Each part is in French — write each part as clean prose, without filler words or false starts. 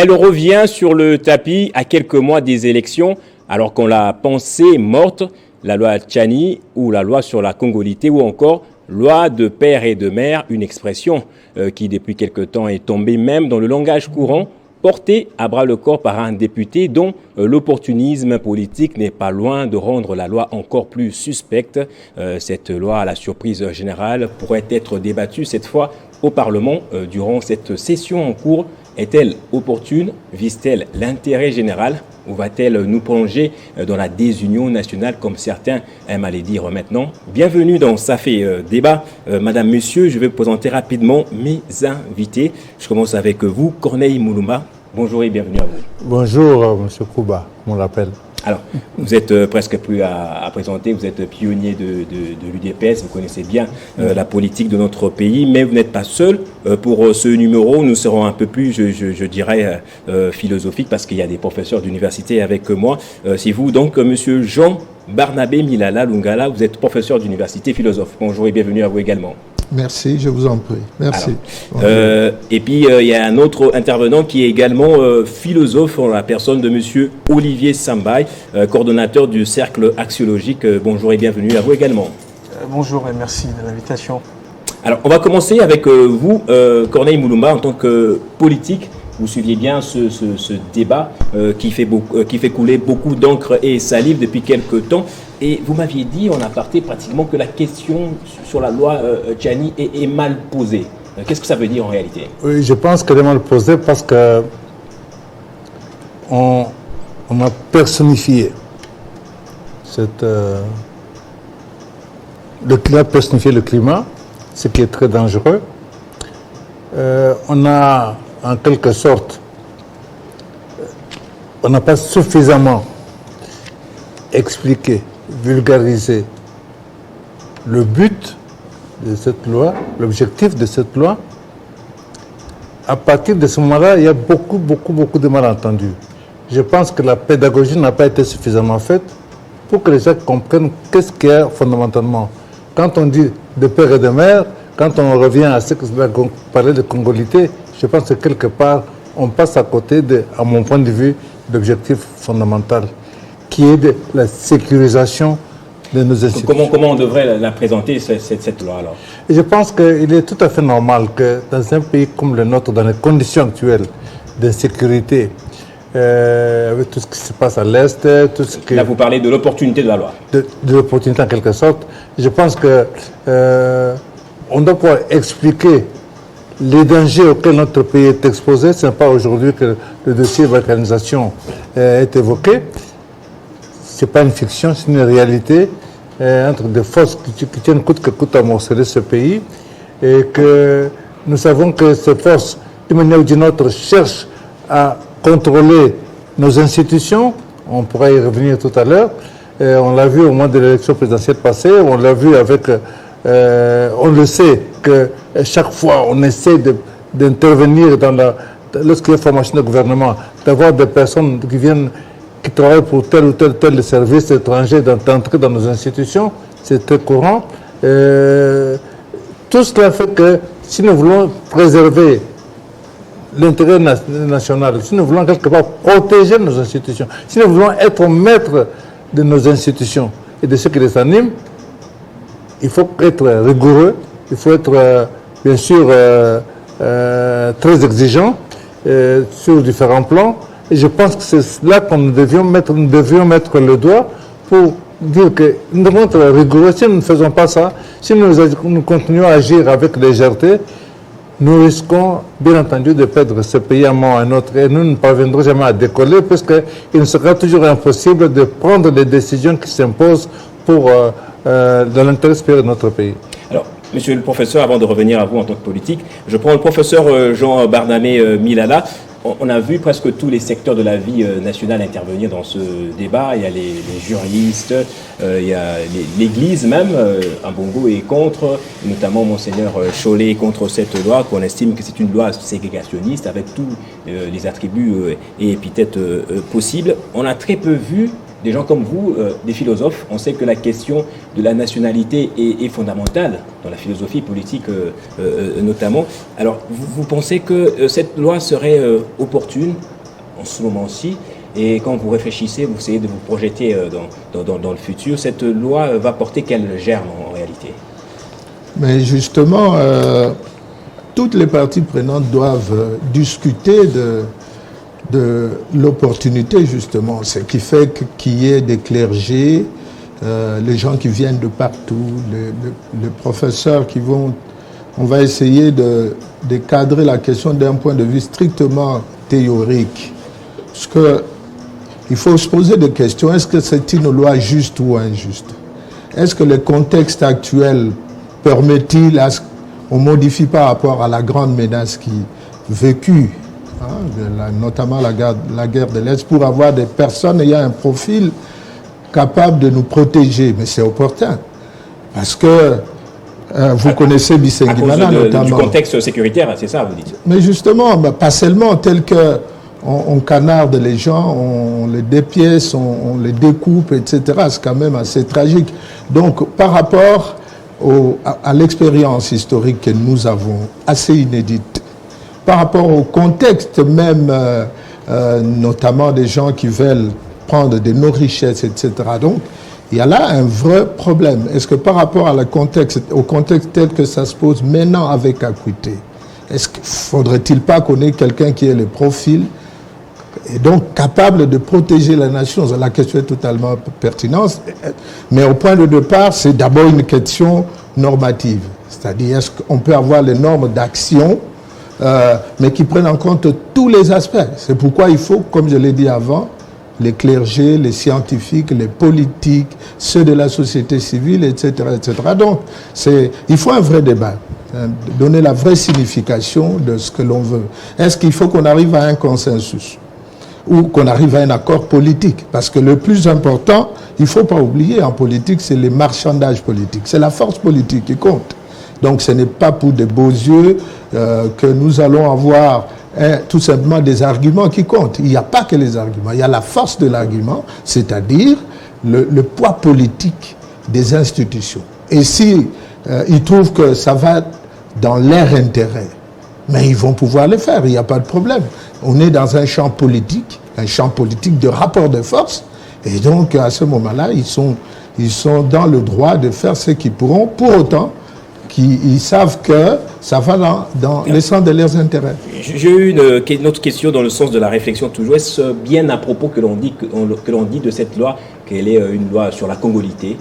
Elle revient sur le tapis à quelques mois des élections, alors qu'on l'a pensée morte, la loi Tchani ou la loi sur la congolité ou encore loi de père et de mère, une expression qui depuis quelque temps est tombée même dans le langage courant, portée à bras le corps par un député dont l'opportunisme politique n'est pas loin de rendre la loi encore plus suspecte. Cette loi, à la surprise générale, pourrait être débattue cette fois au Parlement durant cette session en cours. Est-elle opportune? Vise-t-elle l'intérêt général? Ou va-t-elle nous plonger dans la désunion nationale, comme certains aiment à le dire maintenant? Bienvenue dans Ça fait débat. Madame, monsieur, je vais vous présenter rapidement mes invités. Je commence avec vous, Corneille Moulouma. Bonjour et bienvenue à vous. Bonjour, monsieur Kouba, on l'appelle. Alors, vous êtes presque plus à présenter, vous êtes pionnier de l'UDPS, vous connaissez bien la politique de notre pays, mais vous n'êtes pas seul. Pour ce numéro, nous serons un peu plus, je dirais, philosophiques, parce qu'il y a des professeurs d'université avec moi. C'est vous, donc, monsieur Jean Barnabé Milala Lungala, vous êtes professeur d'université, philosophe. Bonjour et bienvenue à vous également. Merci, je vous en prie. Merci. Et puis, il y a un autre intervenant qui est également philosophe, en la personne de monsieur Olivier Sambaï, coordonnateur du Cercle Axiologique. Bonjour et bienvenue à vous également. Bonjour et merci de l'invitation. Alors, on va commencer avec vous, Corneille Moulouma, en tant que politique. Vous suiviez bien ce débat qui fait couler beaucoup d'encre et salive depuis quelques temps. Et vous m'aviez dit en aparté pratiquement que la question sur la loi Tchani est mal posée. Qu'est-ce que ça veut dire en réalité? Oui, je pense qu'elle est mal posée parce que on a personnifié le climat, ce qui est très dangereux. On a en quelque sorte, on n'a pas suffisamment expliqué, vulgarisé le but de cette loi, l'objectif de cette loi. À partir de ce moment-là, il y a beaucoup de malentendus. Je pense que la pédagogie n'a pas été suffisamment faite pour que les gens comprennent qu'est-ce qu'il y a fondamentalement. Quand on dit de père et de mère, quand on revient à ce que vous parlez de congolité, je pense que quelque part, on passe à côté, à mon point de vue, de l'objectif fondamental, qui est de la sécurisation de nos institutions. Comment on devrait la présenter, cette loi alors? Et je pense qu'il est tout à fait normal que dans un pays comme le nôtre, dans les conditions actuelles d'insécurité, avec tout ce qui se passe à l'Est, tout ce qui... Là, vous parlez de l'opportunité de la loi. De l'opportunité en quelque sorte. Je pense que on doit pouvoir expliquer les dangers auxquels notre pays est exposé. Ce n'est pas aujourd'hui que le dossier de balkanisation est évoqué. Ce n'est pas une fiction, c'est une réalité entre des forces qui tiennent coûte que coûte à morceler ce pays. Et que nous savons que ces forces, d'une manière ou d'une autre, cherchent à contrôler nos institutions. On pourra y revenir tout à l'heure. On l'a vu au moment de l'élection présidentielle passée. On l'a vu avec... on le sait que chaque fois on essaie d'intervenir lorsqu'il y a formation de gouvernement, d'avoir des personnes qui travaillent pour tel ou tel service étranger, d'entrer dans nos institutions. C'est très courant. Tout cela fait que si nous voulons préserver l'intérêt national, si nous voulons quelque part protéger nos institutions, si nous voulons être maîtres de nos institutions et de ce qui les animent, il faut être rigoureux, il faut être bien sûr très exigeant sur différents plans. Et je pense que c'est là que nous devions mettre le doigt pour dire que nous devons être rigoureux. Si nous ne faisons pas ça, si nous continuons à agir avec légèreté, nous risquons bien entendu de perdre ce pays à un moment ou à un autre. Et nous ne parviendrons jamais à décoller puisqu'il nous sera toujours impossible de prendre les décisions qui s'imposent pour... dans l'intérêt supérieur de notre pays. Alors, monsieur le professeur, avant de revenir à vous en tant que politique, je prends le professeur Jean Barnabé Milala. On a vu presque tous les secteurs de la vie nationale intervenir dans ce débat. Il y a les juristes, il y a l'Église même, Ambongo est contre, notamment Monseigneur Chollet est contre cette loi, qu'on estime que c'est une loi ségrégationniste avec tous les attributs et épithètes possibles. On a très peu vu des gens comme vous, des philosophes, on sait que la question de la nationalité est fondamentale dans la philosophie politique notamment. Alors, vous pensez que cette loi serait opportune en ce moment-ci? Et quand vous réfléchissez, vous essayez de vous projeter dans le futur, cette loi va porter quel germe en réalité? Mais justement, toutes les parties prenantes doivent discuter de l'opportunité, justement. Ce qui fait qu'il y ait des clergés, les gens qui viennent de partout, les professeurs qui vont... On va essayer de cadrer la question d'un point de vue strictement théorique. Parce que il faut se poser des questions. Est-ce que c'est une loi juste ou injuste? Est-ce que le contexte actuel permet-il à ce qu'on modifie par rapport à la grande menace qui vécue, notamment la guerre de l'Est, pour avoir des personnes ayant un profil capable de nous protéger? Mais c'est opportun. Parce que vous connaissez Bisengimana notamment. Du contexte sécuritaire, c'est ça, vous dites? Mais justement, pas seulement tel que on canarde les gens, on les dépièce, on les découpe, etc. C'est quand même assez tragique. Donc, par rapport à l'expérience historique que nous avons, assez inédite, par rapport au contexte même, notamment des gens qui veulent prendre de nos richesses, etc. Donc, il y a là un vrai problème. Est-ce que par rapport au contexte tel que ça se pose maintenant avec Acuité, est-ce qu'il ne faudrait-il pas qu'on ait quelqu'un qui ait le profil et donc capable de protéger la nation? La question est totalement pertinente, mais au point de départ, c'est d'abord une question normative. C'est-à-dire, est-ce qu'on peut avoir les normes d'action, mais qui prennent en compte tous les aspects? C'est pourquoi il faut, comme je l'ai dit avant, les clergés, les scientifiques, les politiques, ceux de la société civile, etc. etc. Donc, il faut un vrai débat, donner la vraie signification de ce que l'on veut. Est-ce qu'il faut qu'on arrive à un consensus ou qu'on arrive à un accord politique? Parce que le plus important, il ne faut pas oublier, en politique, c'est les marchandages politiques. C'est la force politique qui compte. Donc ce n'est pas pour des beaux yeux que nous allons avoir tout simplement des arguments qui comptent. Il n'y a pas que les arguments, il y a la force de l'argument, c'est-à-dire le poids politique des institutions. Et si ils trouvent que ça va dans leur intérêt, mais ils vont pouvoir le faire, il n'y a pas de problème. On est dans un champ politique de rapport de force, et donc à ce moment-là, ils sont dans le droit de faire ce qu'ils pourront, pour autant qu'ils savent que ça va dans le sens de leurs intérêts. J'ai eu une autre question dans le sens de la réflexion toujours. Est-ce bien à propos que l'on dit de cette loi qu'elle est une loi sur la congolité?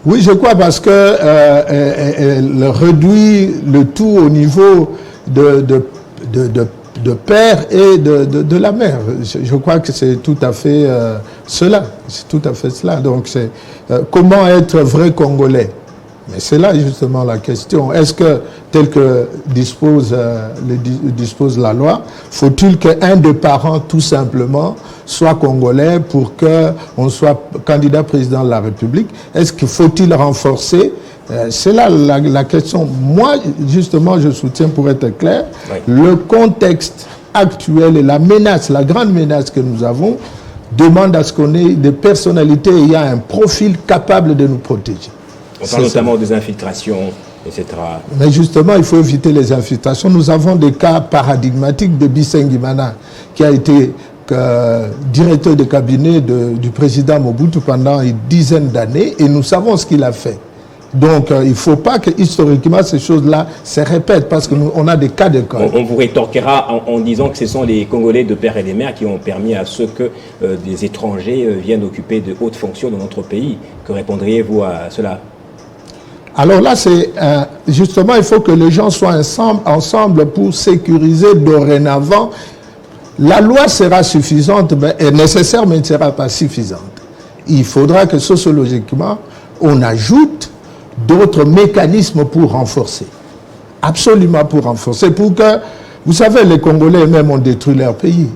Oui, je crois, parce que elle réduit le tout au niveau de père et de la mère. Je crois que c'est tout à fait cela. C'est tout à fait cela. Donc, c'est comment être vrai Congolais? Mais c'est là justement la question. Est-ce que, tel que dispose la loi, faut-il qu'un des parents, tout simplement, soit congolais pour qu'on soit candidat président de la République? Est-ce qu'il faut-il renforcer? C'est là la question. Moi, justement, je soutiens, pour être clair, le contexte actuel et la menace, la grande menace que nous avons, demande à ce qu'on ait des personnalités ayant un profil capable de nous protéger. On parle notamment des infiltrations, etc. Mais justement, il faut éviter les infiltrations. Nous avons des cas paradigmatiques de Bisengimana, qui a été directeur de cabinet du président Mobutu pendant une dizaine d'années, et nous savons ce qu'il a fait. Donc, il ne faut pas que, historiquement, ces choses-là se répètent, parce qu'on a des cas de cas. On vous rétorquera en disant que ce sont les Congolais de père et de mère qui ont permis à ceux que des étrangers viennent occuper de hautes fonctions dans notre pays. Que répondriez-vous à cela? Alors là, c'est justement, il faut que les gens soient ensemble pour sécuriser dorénavant. La loi sera suffisante, mais est nécessaire, mais ne sera pas suffisante. Il faudra que sociologiquement, on ajoute d'autres mécanismes pour renforcer. Absolument pour renforcer. Pour que, vous savez, les Congolais eux-mêmes ont détruit leur pays.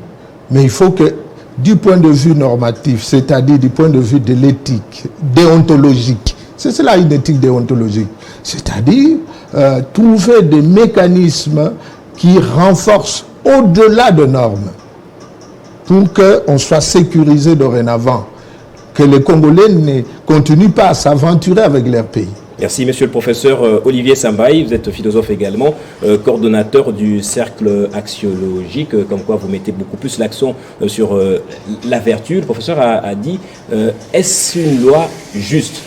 Mais il faut que, du point de vue normatif, c'est-à-dire du point de vue de l'éthique, déontologique, c'est cela une éthique déontologique. C'est-à-dire trouver des mécanismes qui renforcent au-delà de normes. pour qu'on soit sécurisé dorénavant, que les Congolais ne continuent pas à s'aventurer avec leur pays. Merci, monsieur le professeur Olivier Sambaï. Vous êtes philosophe également, coordonnateur du cercle axiologique, comme quoi vous mettez beaucoup plus l'accent sur la vertu. Le professeur a dit, est-ce une loi juste?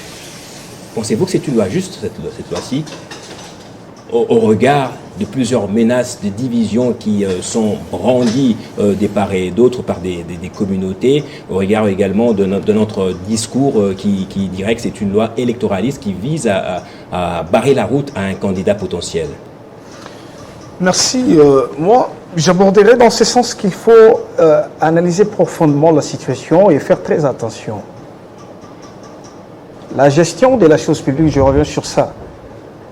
Pensez-vous que c'est une loi juste, cette loi-ci, au regard de plusieurs menaces de division qui sont brandies des part et d'autre par des communautés, au regard également de notre discours qui dirait que c'est une loi électoraliste qui vise à barrer la route à un candidat potentiel? Merci. Moi, j'aborderai dans ce sens qu'il faut analyser profondément la situation et faire très attention. La gestion de la chose publique, je reviens sur ça.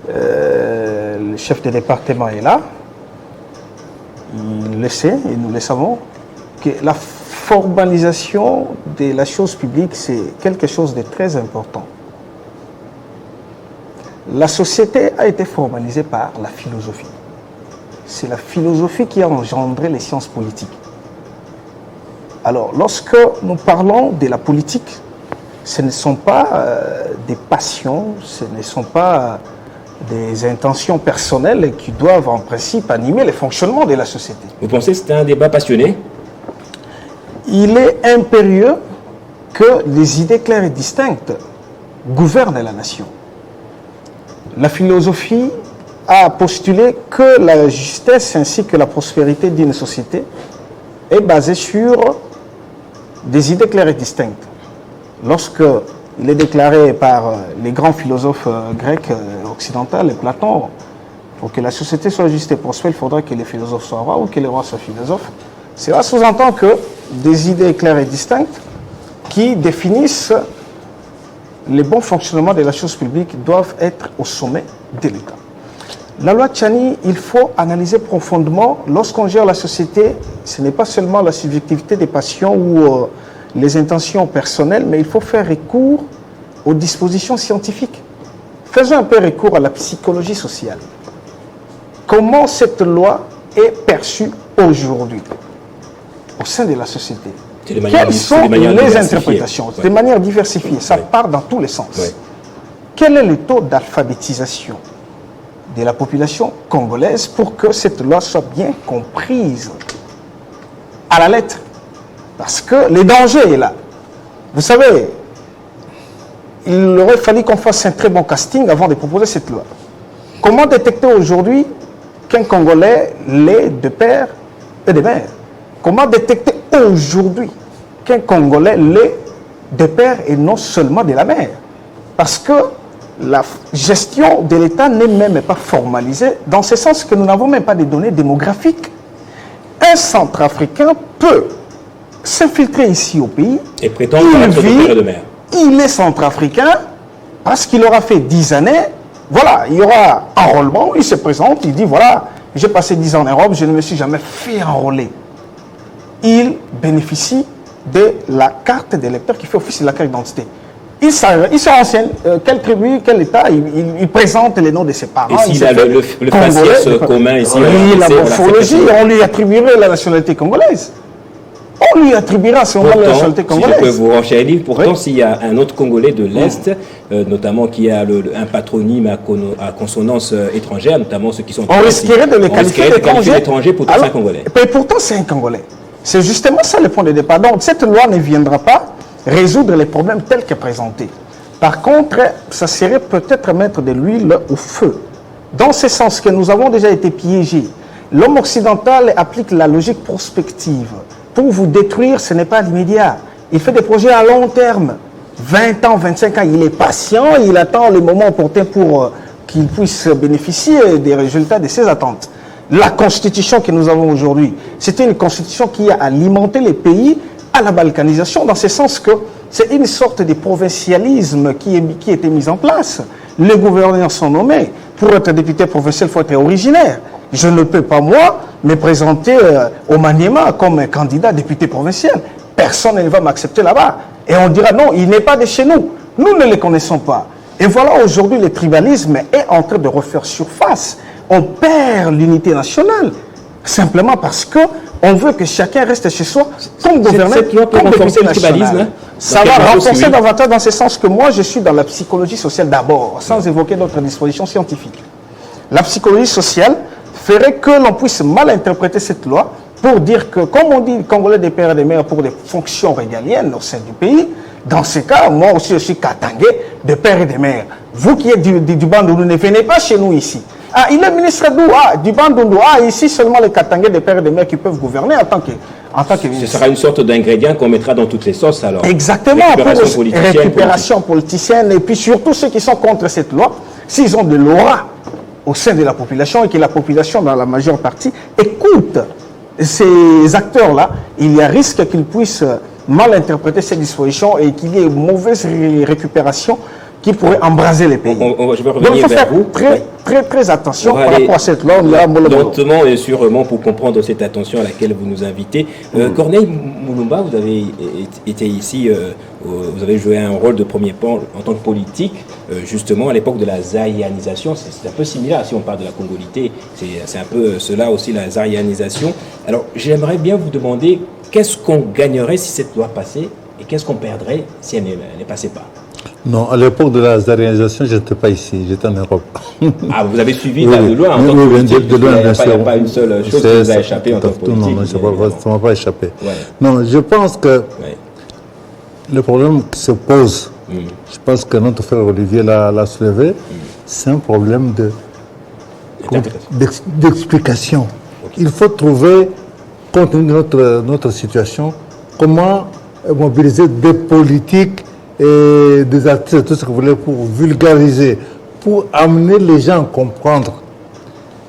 Le chef de département est là, il le sait et nous le savons, que la formalisation de la chose publique, c'est quelque chose de très important. La société a été formalisée par la philosophie. C'est la philosophie qui a engendré les sciences politiques. Alors, lorsque nous parlons de la politique, ce ne sont pas des passions, ce ne sont pas des intentions personnelles qui doivent en principe animer le fonctionnement de la société. Vous pensez que c'est un débat passionné? Il est impérieux que les idées claires et distinctes gouvernent la nation. La philosophie a postulé que la justesse ainsi que la prospérité d'une société est basée sur des idées claires et distinctes. Lorsque il est déclaré par les grands philosophes grecs occidentaux, Platon, pour que la société soit juste et prospère, il faudra que les philosophes soient rois ou que les rois soient philosophes. Cela sous-entend que des idées claires et distinctes qui définissent les bons fonctionnements de la chose publique doivent être au sommet de l'État. La loi Tchani, il faut analyser profondément. Lorsqu'on gère la société, ce n'est pas seulement la subjectivité des passions ou les intentions personnelles, mais il faut faire recours aux dispositions scientifiques. Faisons un peu recours à la psychologie sociale. Comment cette loi est perçue aujourd'hui au sein de la société? Quelles sont les interprétations? De manière diversifiée, ça part dans tous les sens. Ouais. Quel est le taux d'alphabétisation de la population congolaise pour que cette loi soit bien comprise à la lettre? Parce que le danger est là. Vous savez, il aurait fallu qu'on fasse un très bon casting avant de proposer cette loi. Comment détecter aujourd'hui qu'un Congolais l'est de père et de mère? Comment détecter aujourd'hui qu'un Congolais l'est de père et non seulement de la mère? Parce que la gestion de l'État n'est même pas formalisée, dans ce sens que nous n'avons même pas de données démographiques. Un Centrafricain peut s'infiltrer ici au pays et prétendre être de père et de mère. Il est centrafricain parce qu'il aura fait 10 années. Voilà, il y aura enrôlement, il se présente, il dit voilà, j'ai passé 10 ans en Europe, je ne me suis jamais fait enrôler. Il bénéficie de la carte d'électeur qui fait office de la carte d'identité. Il se renseigne, quelle tribu, quel État, il présente les noms de ses parents. Et s'il a le faciès commun ici, la morphologie, on lui attribuerait la nationalité congolaise. On lui attribuera à ce moment la nationalité congolaise. Si je peux vous renchérir, pourtant, s'il y a un autre Congolais de l'Est, notamment qui a un patronyme à consonance étrangère, notamment ceux qui sont... On risquerait de les qualifier d'étrangers pour tous un Congolais. Et pourtant, c'est un Congolais. C'est justement ça le point de départ. Donc, cette loi ne viendra pas résoudre les problèmes tels que présentés. Par contre, ça serait peut-être mettre de l'huile au feu. Dans ce sens que nous avons déjà été piégés. L'homme occidental applique la logique prospective. Pour vous détruire, ce n'est pas l'immédiat. Il fait des projets à long terme. 20 ans, 25 ans, il est patient, il attend le moment opportun pour qu'il puisse bénéficier des résultats de ses attentes. La constitution que nous avons aujourd'hui, c'était une constitution qui a alimenté les pays à la balkanisation, dans ce sens que c'est une sorte de provincialisme qui était mis en place. Les gouverneurs sont nommés. Pour être député provincial, il faut être originaire. Je ne peux pas, moi, me présenter au Maniema comme candidat député provincial. Personne ne va m'accepter là-bas. Et on dira non, il n'est pas de chez nous. Nous ne les connaissons pas. Et voilà, aujourd'hui, le tribalisme est en train de refaire surface. On perd l'unité nationale. Simplement parce que On veut que chacun reste chez soi comme gouverneur, cette loi peut comme renforcer député le tribalisme, national. hein? Ça Dans va quelle mesure, renforcer oui. davantage dans ce sens que moi, je suis dans la psychologie sociale d'abord, sans évoquer d'autres dispositions scientifiques. La psychologie sociale ferait que l'on puisse mal interpréter cette loi pour dire que, comme on dit, Congolais des pères et des mères pour des fonctions régaliennes au sein du pays, dans ce cas, moi aussi je suis Katangé de père et de mère. Vous qui êtes du Bandundu, ne venez pas chez nous ici. Ah, il est ministre d'où? Ah, du Bandundu. Ah, ici seulement les Katangé des pères et des mères qui peuvent gouverner en tant que Ce ministre. sera une sorte d'ingrédient qu'on mettra dans toutes les sauces alors. Exactement, Récupération pour politicienne, récupération politicienne. Et puis surtout ceux qui sont contre cette loi, s'ils ont de l'aura au sein de la population et que la population, dans la majeure partie, écoute ces acteurs-là, il y a risque qu'ils puissent mal interpréter ces dispositions et qu'il y ait une mauvaise récupération qui pourrait embraser les pays. Je vais Donc il revenir faut vers faire vous. très attention On va par aller rapport à cette loi. On est à Molobolo. lentement et sûrement pour comprendre cette attention à laquelle vous nous invitez. Corneille Moulumba, vous avez été ici, vous avez joué un rôle de premier plan en tant que politique, justement à l'époque de la zaïanisation. C'est un peu similaire si on parle de la congolité, c'est un peu cela aussi, la zaïanisation. Alors j'aimerais bien vous demander qu'est-ce qu'on gagnerait si cette loi passait et qu'est-ce qu'on perdrait si elle ne passait pas. Non, à l'époque de la zaréalisation, je n'étais pas ici, j'étais en Europe. Ah, vous avez suivi Oui, de loin en tant que politique. de loin, Il n'y bien a sûr. pas une seule chose qui vous a échappé en tant que politique. Non, ça ne m'a pas échappé. Ouais. Non, je pense que Ouais. le problème qui se pose, je pense que notre frère Olivier l'a soulevé, c'est un problème d'explication. Il faut trouver, compte tenu de notre situation, comment mobiliser des politiques et des artistes, tout ce que vous voulez, pour vulgariser, pour amener les gens à comprendre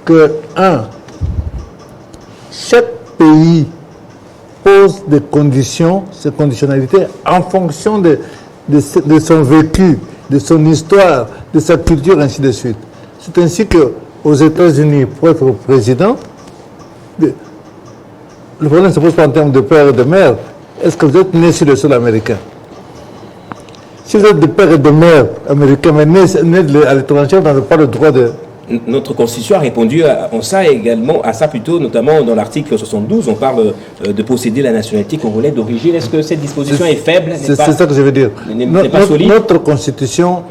que, chaque pays pose des conditions, ces conditionnalités, en fonction de son vécu, de son histoire, de sa culture, ainsi de suite. C'est ainsi qu'aux États-Unis, pour être président, le problème ne se pose pas en termes de père et de mère. Est-ce que vous êtes né sur le sol américain? Si vous êtes de père et de mère américains, mais nés à l'étranger, vous n'avez pas le droit de... Notre constitution a répondu à ça également, à ça plutôt, notamment dans l'article 72, on parle de posséder la nationalité congolaise d'origine. Est-ce que cette disposition est faible? C'est ça que je veux dire. N'est pas solide? Notre constitution,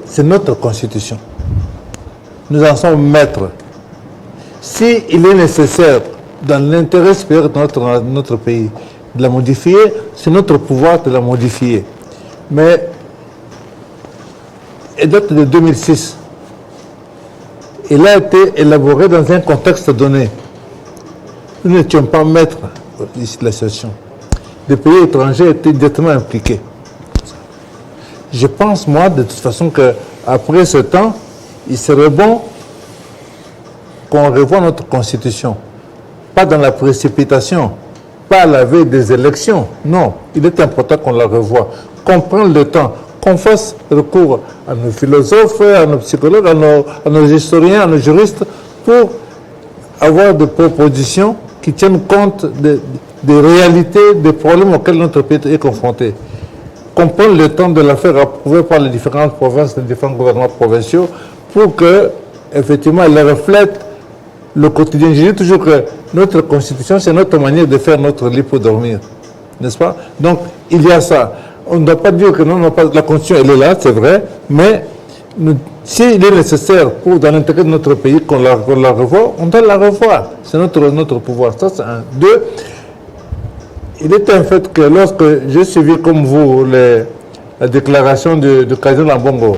c'est notre constitution. Nous en sommes maîtres. S'il est nécessaire, dans l'intérêt supérieur de notre pays, de la modifier, c'est notre pouvoir de la modifier. Mais elle date de 2006. Elle a été élaborée dans un contexte donné. Nous n'étions pas maîtres ici de la situation. Les pays étrangers étaient directement impliqués. Je pense, moi, de toute façon, qu'après ce temps, il serait bon qu'on revoie notre constitution. Pas dans la précipitation, pas à la veille des élections. Non, il est important qu'on la revoie, qu'on prenne le temps, qu'on fasse recours à nos philosophes, à nos psychologues, à nos historiens, à nos juristes, pour avoir des propositions qui tiennent compte des réalités, des problèmes auxquels notre pays est confronté. Qu'on prenne le temps de la faire approuver par les différentes provinces, les différents gouvernements provinciaux, pour que, effectivement, elle reflète le quotidien. Je dis toujours que notre constitution, c'est notre manière de faire notre lit pour dormir. N'est-ce pas? Donc, il y a ça. On ne doit pas dire que non, la constitution, elle est là, c'est vrai, mais s'il est nécessaire pour, dans l'intérêt de notre pays, qu'on la revoie, on doit la revoir. C'est notre pouvoir. Ça, c'est un. Deux, il est un fait que lorsque j'ai suivi comme vous la déclaration de Kazan Lambongo,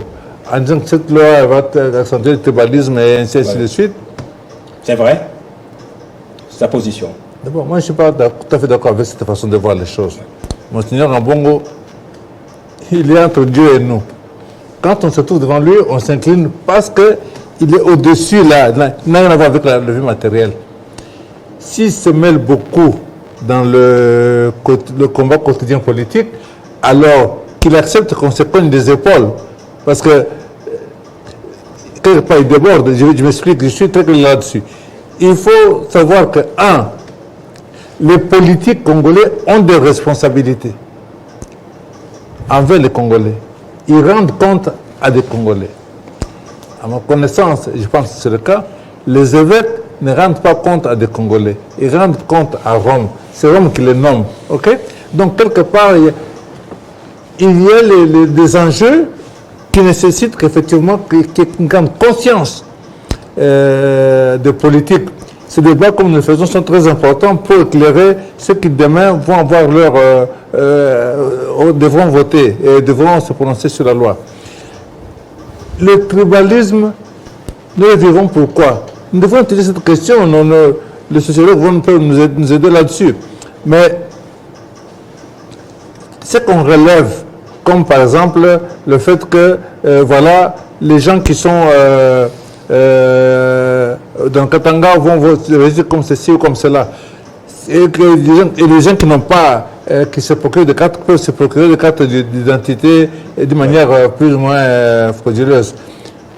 en disant que cette loi va accentuer le tribalisme et ainsi de suite. C'est vrai? Sa position. D'abord, moi je ne suis pas tout à fait d'accord avec cette façon de voir les choses. Monseigneur Lambongo, il est entre Dieu et nous. Quand on se trouve devant lui, on s'incline parce qu'il est au-dessus, là, il n'a rien à voir avec la vie matérielle. S'il se mêle beaucoup dans le combat quotidien politique, alors qu'il accepte qu'on se cogne des épaules. Parce que, quelque part, il déborde. Je m'explique, je suis très clair là-dessus. Il faut savoir que, les politiques congolais ont des responsabilités envers les Congolais. Ils rendent compte à des Congolais. À ma connaissance, je pense que c'est le cas, les évêques ne rendent pas compte à des Congolais. Ils rendent compte à Rome. C'est Rome qui les nomme. Okay? Donc, quelque part, il y a des enjeux qui nécessitent qu'effectivement qu'il y ait une grande conscience de politique. Ces débats, comme nous le faisons, sont très importants pour éclairer ceux qui demain vont avoir devront voter et devront se prononcer sur la loi. Le tribalisme, nous le vivons pourquoi? Nous devons utiliser cette question, les sociologues vont nous aider là-dessus. Mais ce qu'on relève, comme par exemple le fait que voilà, les gens qui sont dans Katanga vont voter comme ceci ou comme cela. Et les gens qui n'ont pas, qui se procurent des cartes, peuvent se procurer des cartes d'identité de manière plus ou moins frauduleuse.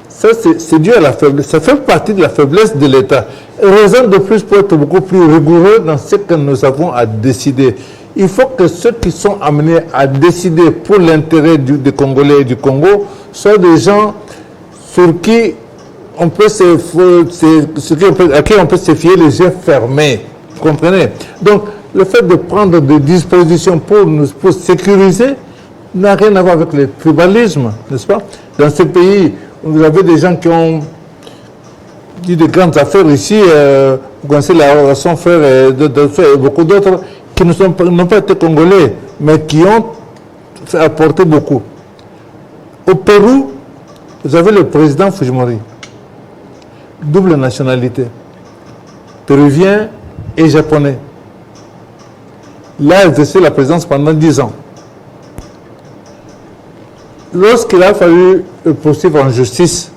Ça, c'est dû à la faiblesse. Ça fait partie de la faiblesse de l'État. Raison de plus pour être beaucoup plus rigoureux dans ce que nous avons à décider. Il faut que ceux qui sont amenés à décider pour l'intérêt des Congolais et du Congo soient des gens sur qui on peut à qui on peut se fier les yeux fermés. Vous comprenez? Donc, le fait de prendre des dispositions pour sécuriser n'a rien à voir avec le tribalisme, n'est-ce pas? Dans ce pays, vous avez des gens qui ont dit de grandes affaires ici, vous connaissez son frère et beaucoup d'autres qui n'ont pas été congolais, mais qui ont apporté beaucoup. Au Pérou, vous avez le président Fujimori, double nationalité, péruvien et japonais. Il a exercé la présidence pendant 10 ans. Lorsqu'il a fallu poursuivre en justice,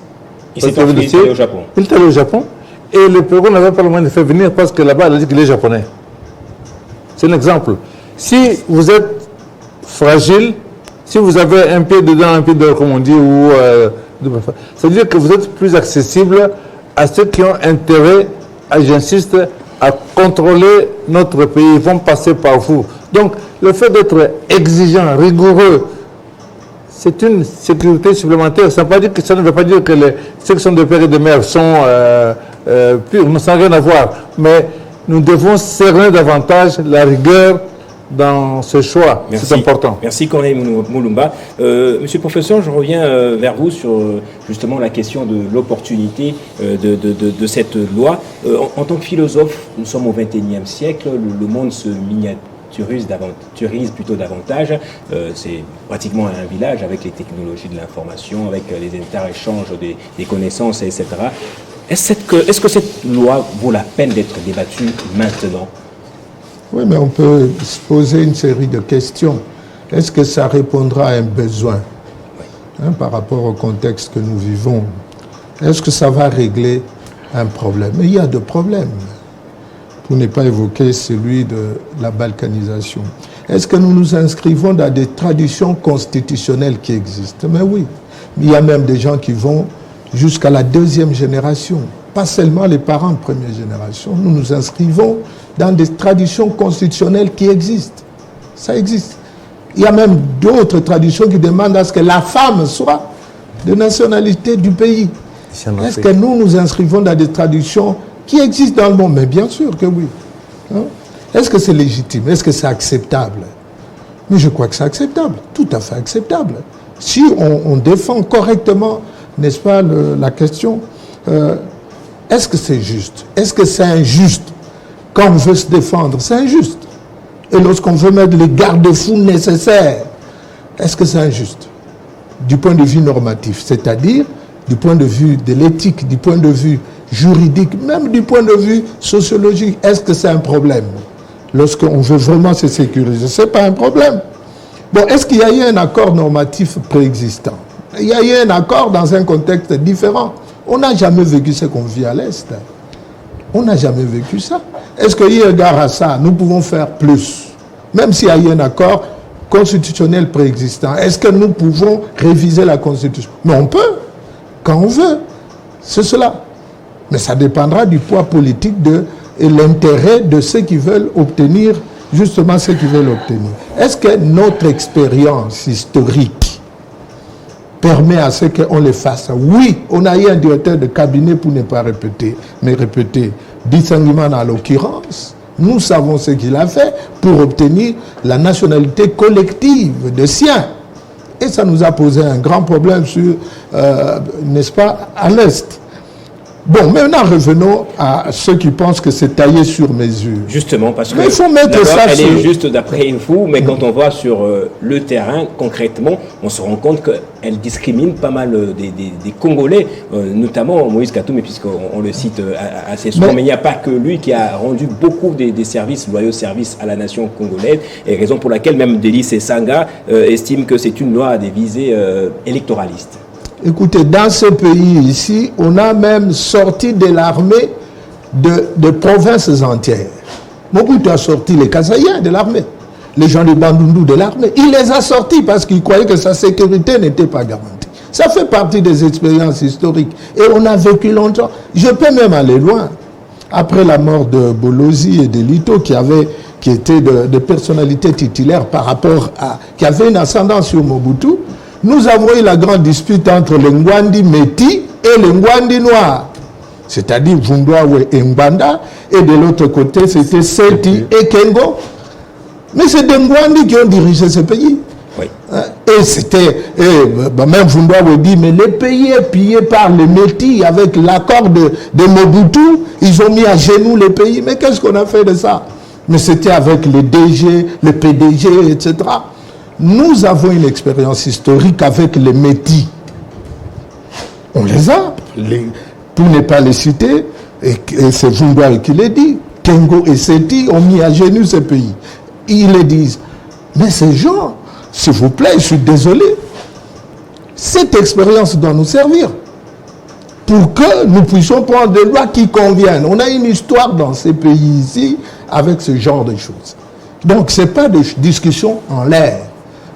il s'est allé au Japon. Il est allé au Japon et le Pérou n'avait pas le moyen de faire venir parce que là-bas, il a dit qu'il est japonais. C'est un exemple. Si vous êtes fragile, si vous avez un pied dedans, un pied dehors, comme on dit, ça veut dire que vous êtes plus accessible à ceux qui ont intérêt, j'insiste, à contrôler notre pays. Ils vont passer par vous. Donc, le fait d'être exigeant, rigoureux, c'est une sécurité supplémentaire. Ça ne veut pas dire que ceux qui sont de père et de mère sont purs, ça n'a rien à voir. Mais nous devons cerner davantage la rigueur dans ce choix. C'est important. Merci Corneille Mulumba. Monsieur le professeur, je reviens vers vous sur justement la question de l'opportunité de cette loi. En tant que philosophe, nous sommes au XXIe siècle, le monde se miniaturise plutôt davantage. C'est pratiquement un village avec les technologies de l'information, avec les inter-échanges des connaissances, etc. Est-ce que cette loi vaut la peine d'être débattue maintenant? Oui, mais on peut se poser une série de questions. Est-ce que ça répondra à un besoin par rapport au contexte que nous vivons? Est-ce que ça va régler un problème? Mais il y a deux problèmes, pour ne pas évoquer celui de la balkanisation. Est-ce que nous nous inscrivons dans des traditions constitutionnelles qui existent? Mais oui. Il y a même des gens qui vont jusqu'à la deuxième génération, pas seulement les parents de première génération. Nous nous inscrivons dans des traditions constitutionnelles qui existent. Ça existe. Il y a même d'autres traditions qui demandent à ce que la femme soit de nationalité du pays. Est-ce que nous nous inscrivons dans des traditions qui existent dans le monde? Mais bien sûr que oui. Est-ce que c'est légitime? Est-ce que c'est acceptable? Mais je crois que c'est acceptable, tout à fait acceptable. Si on défend correctement, n'est-ce pas, la question, est-ce que c'est juste? Est-ce que c'est injuste? Quand on veut se défendre, c'est injuste. Et lorsqu'on veut mettre les garde-fous nécessaires, est-ce que c'est injuste? Du point de vue normatif, c'est-à-dire du point de vue de l'éthique, du point de vue juridique, même du point de vue sociologique, est-ce que c'est un problème? Lorsqu'on veut vraiment se sécuriser, ce n'est pas un problème. Bon, est-ce qu'il y a eu un accord normatif préexistant? Il y a eu un accord dans un contexte différent. On n'a jamais vécu ce qu'on vit à l'Est. On n'a jamais vécu ça. Est-ce qu'il y a égard à ça, nous pouvons faire plus? Même s'il y a eu un accord constitutionnel préexistant, est-ce que nous pouvons réviser la Constitution? Mais on peut, quand on veut. C'est cela. Mais ça dépendra du poids politique et l'intérêt de ceux qui veulent obtenir justement ce qu'ils veulent obtenir. Est-ce que notre expérience historique permet à ce qu'on le fasse? Oui, on a eu un directeur de cabinet pour ne pas répéter, mais répéter. Distinguiman en l'occurrence, nous savons ce qu'il a fait pour obtenir la nationalité collective de sien. Et ça nous a posé un grand problème sur, n'est-ce pas, à l'Est. Bon, maintenant revenons à ceux qui pensent que c'est taillé sur mesure. Justement, parce que mais il faut mettre ça elle est juste d'après vous, mais quand on va sur le terrain, concrètement, on se rend compte qu'elle discrimine pas mal des Congolais, notamment Moïse Katumbi, puisqu'on le cite assez souvent, mais il n'y a pas que lui qui a rendu beaucoup des services, loyaux services à la nation congolaise, et raison pour laquelle même Délice Esanga estime que c'est une loi à des visées électoralistes. Écoutez, dans ce pays ici, on a même sorti de l'armée de provinces entières. Mobutu a sorti les Kasaïens de l'armée, les gens de Bandundu de l'armée. Il les a sortis parce qu'il croyait que sa sécurité n'était pas garantie. Ça fait partie des expériences historiques. Et on a vécu longtemps. Je peux même aller loin. Après la mort de Bolozi et de Lito, qui étaient de personnalités titulaires par rapport à... qui avaient une ascendance sur Mobutu, nous avons eu la grande dispute entre les Ngwandi Métis et les Ngwandi Noirs. C'est-à-dire Vundwawe et Mbanda. Et de l'autre côté, c'était Seti et Kengo. Mais c'est des Ngwandi qui ont dirigé ce pays. Oui. Et c'était... même Vundwawe dit, mais le pays est pillé par les Métis avec l'accord de Mobutu. Ils ont mis à genoux le pays. Mais qu'est-ce qu'on a fait de ça? Mais c'était avec les DG, les PDG, etc. Nous avons une expérience historique avec les Métis. On les a, pour ne pas les citer, et c'est Vundwawe qui l'a dit. Kengo et Seti ont mis à genoux ce pays. Ils le disent. Mais ces gens, s'il vous plaît, je suis désolé, cette expérience doit nous servir pour que nous puissions prendre des lois qui conviennent. On a une histoire dans ces pays ici avec ce genre de choses. Donc, ce n'est pas de discussion en l'air.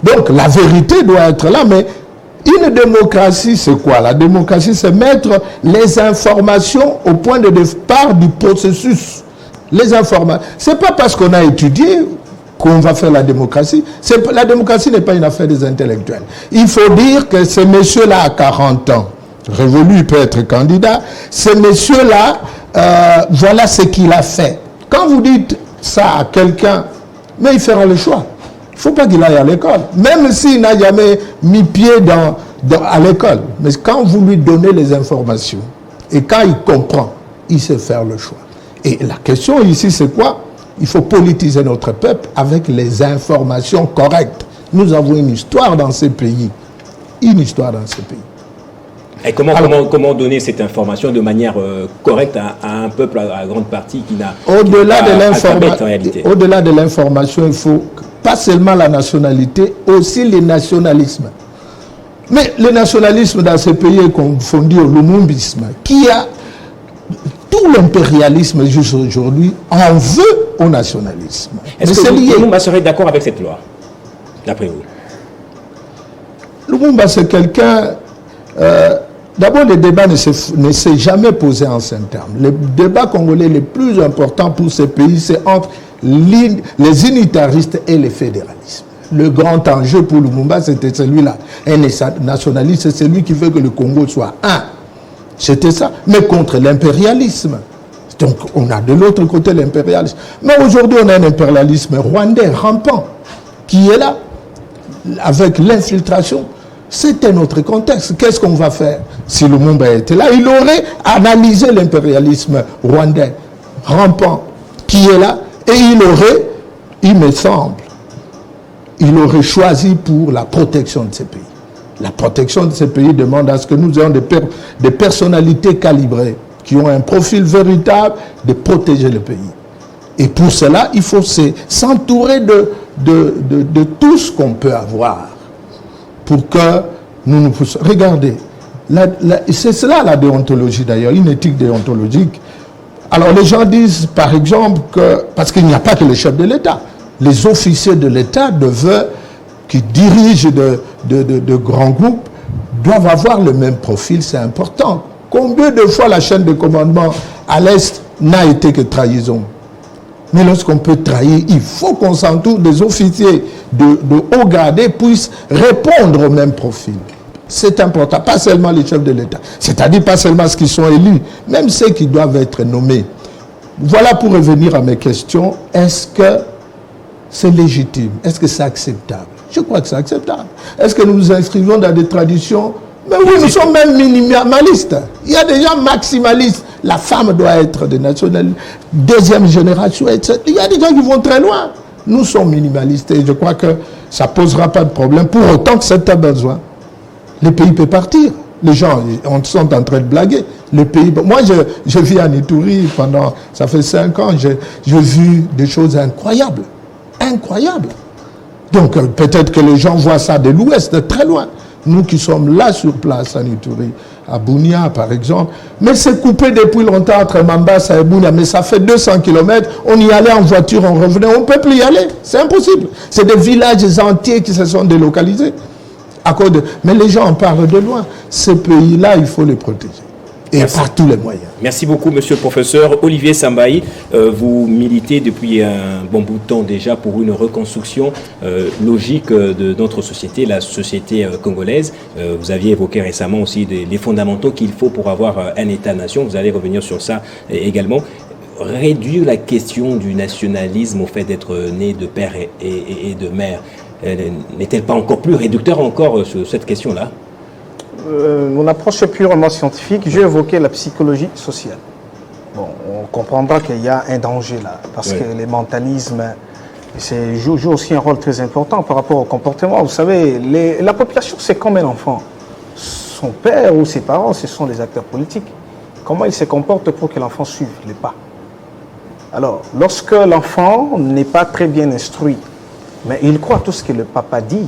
Donc, la vérité doit être là, mais une démocratie, c'est quoi? La démocratie, c'est mettre les informations au point de départ du processus. Les informations. Ce n'est pas parce qu'on a étudié qu'on va faire la démocratie. La démocratie n'est pas une affaire des intellectuels. Il faut dire que ce monsieur-là a 40 ans. Révolu, il peut être candidat. Ce monsieur-là, voilà ce qu'il a fait. Quand vous dites ça à quelqu'un, mais il fera le choix. Il ne faut pas qu'il aille à l'école, même s'il n'a jamais mis pied à l'école. Mais quand vous lui donnez les informations, et quand il comprend, il sait faire le choix. Et la question ici, c'est quoi? Il faut politiser notre peuple avec les informations correctes. Nous avons une histoire dans ces pays. Une histoire dans ces pays. Et comment donner cette information de manière correcte à un peuple, à grande partie qui n'a au-delà de l'information, il faut pas seulement la nationalité, aussi le nationalisme. Mais le nationalisme dans ce pays est confondu au lumumbisme, qui a tout l'impérialisme jusqu'à aujourd'hui en veut au nationalisme. Est-ce que Lumumba serait d'accord avec cette loi, d'après vous? Lumumba, c'est quelqu'un... D'abord, le débat ne s'est jamais posé en ces termes. Le débat congolais le plus important pour ce pays, c'est entre les unitaristes et les fédéralismes. Le grand enjeu pour Lumumba, c'était celui-là. Un nationaliste, c'est celui qui veut que le Congo soit un. C'était ça, mais contre l'impérialisme. Donc, on a de l'autre côté l'impérialisme. Mais aujourd'hui, on a un impérialisme rwandais rampant qui est là, avec l'infiltration. C'était notre contexte. Qu'est-ce qu'on va faire? Si Lumumba était là, il aurait analysé l'impérialisme rwandais rampant qui est là, et il aurait, il me semble, il aurait choisi pour la protection de ces pays. La protection de ces pays demande à ce que nous ayons des personnalités calibrées, qui ont un profil véritable de protéger le pays. Et pour cela, il faut s'entourer de tout ce qu'on peut avoir pour que nous nous puissions... Regardez, c'est cela la déontologie d'ailleurs, une éthique déontologique. Alors les gens disent par exemple que, parce qu'il n'y a pas que le chef de l'État, les officiers de l'État qui dirigent de grands groupes doivent avoir le même profil, c'est important. Combien de fois la chaîne de commandement à l'Est n'a été que trahison? Mais lorsqu'on peut trahir, il faut qu'on s'entoure des officiers de haut gradé puissent répondre au même profil. C'est important, pas seulement les chefs de l'État, c'est-à-dire pas seulement ceux qui sont élus, même ceux qui doivent être nommés. Voilà pour revenir à mes questions. Est-ce que c'est légitime? Est-ce que c'est acceptable? Je crois que c'est acceptable. Est-ce que nous nous inscrivons dans des traditions? Mais oui, nous sommes même minimalistes. Il y a des gens maximalistes. La femme doit être de nationalité, deuxième génération, etc. Il y a des gens qui vont très loin. Nous sommes minimalistes et je crois que ça ne posera pas de problème. Pour autant que c'est un besoin, le pays peut partir. Les gens sont en train de blaguer. Le pays, moi, je vis à Ituri pendant, ça fait 5 ans, j'ai vu des choses incroyables. Incroyables. Donc, peut-être que les gens voient ça de l'ouest, de très loin. Nous qui sommes là sur place à Ituri, à Bunia par exemple, mais c'est coupé depuis longtemps entre Mambasa et Bunia, mais ça fait 200 km, on y allait en voiture, on revenait, on ne peut plus y aller, c'est impossible. C'est des villages entiers qui se sont délocalisés. Mais les gens en parlent de loin. Ces pays-là, il faut les protéger. Et Merci. Par tous les moyens. Merci beaucoup, monsieur le professeur. Olivier Sambaï, vous militez depuis un bon bout de temps déjà pour une reconstruction logique de notre société, la société congolaise. Vous aviez évoqué récemment aussi les fondamentaux qu'il faut pour avoir un État-nation. Vous allez revenir sur ça également. Réduire la question du nationalisme au fait d'être né de père et de mère, n'est-elle pas encore plus réducteur encore sur cette question-là? Mon approche est purement scientifique. J'ai évoqué la psychologie sociale. Bon, on comprendra qu'il y a un danger là, parce que les mentalismes jouent aussi un rôle très important par rapport au comportement. Vous savez, la population, c'est comme un enfant. Son père ou ses parents, ce sont les acteurs politiques. Comment il se comporte pour que l'enfant suive les pas? Alors, lorsque l'enfant n'est pas très bien instruit, mais il croit tout ce que le papa dit,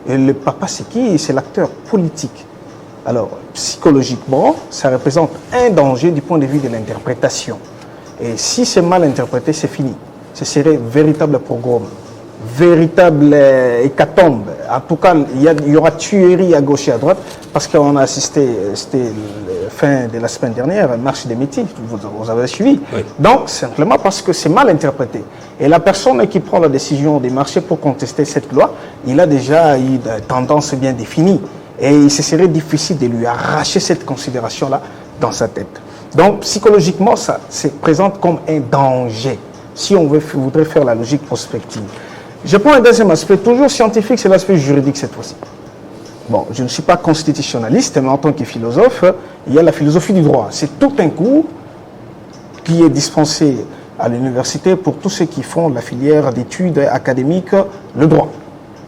et le papa c'est qui? C'est l'acteur politique. Alors, psychologiquement, ça représente un danger du point de vue de l'interprétation. Et si c'est mal interprété, c'est fini. Ce serait véritable pogrom, véritable hécatombe. En tout cas, il y aura tuerie à gauche et à droite, parce qu'on a assisté, c'était la fin de la semaine dernière, marche des métiers, vous avez suivi. Oui. Donc, simplement parce que c'est mal interprété. Et la personne qui prend la décision de marcher pour contester cette loi, il a déjà eu une tendance bien définie. Et ce serait difficile de lui arracher cette considération-là dans sa tête. Donc, psychologiquement, ça se présente comme un danger, si on voudrait faire la logique prospective. Je prends un deuxième aspect, toujours scientifique, c'est l'aspect juridique cette fois-ci. Bon, je ne suis pas constitutionnaliste, mais en tant que philosophe, il y a la philosophie du droit. C'est tout un cours qui est dispensé à l'université pour tous ceux qui font la filière d'études académiques, le droit.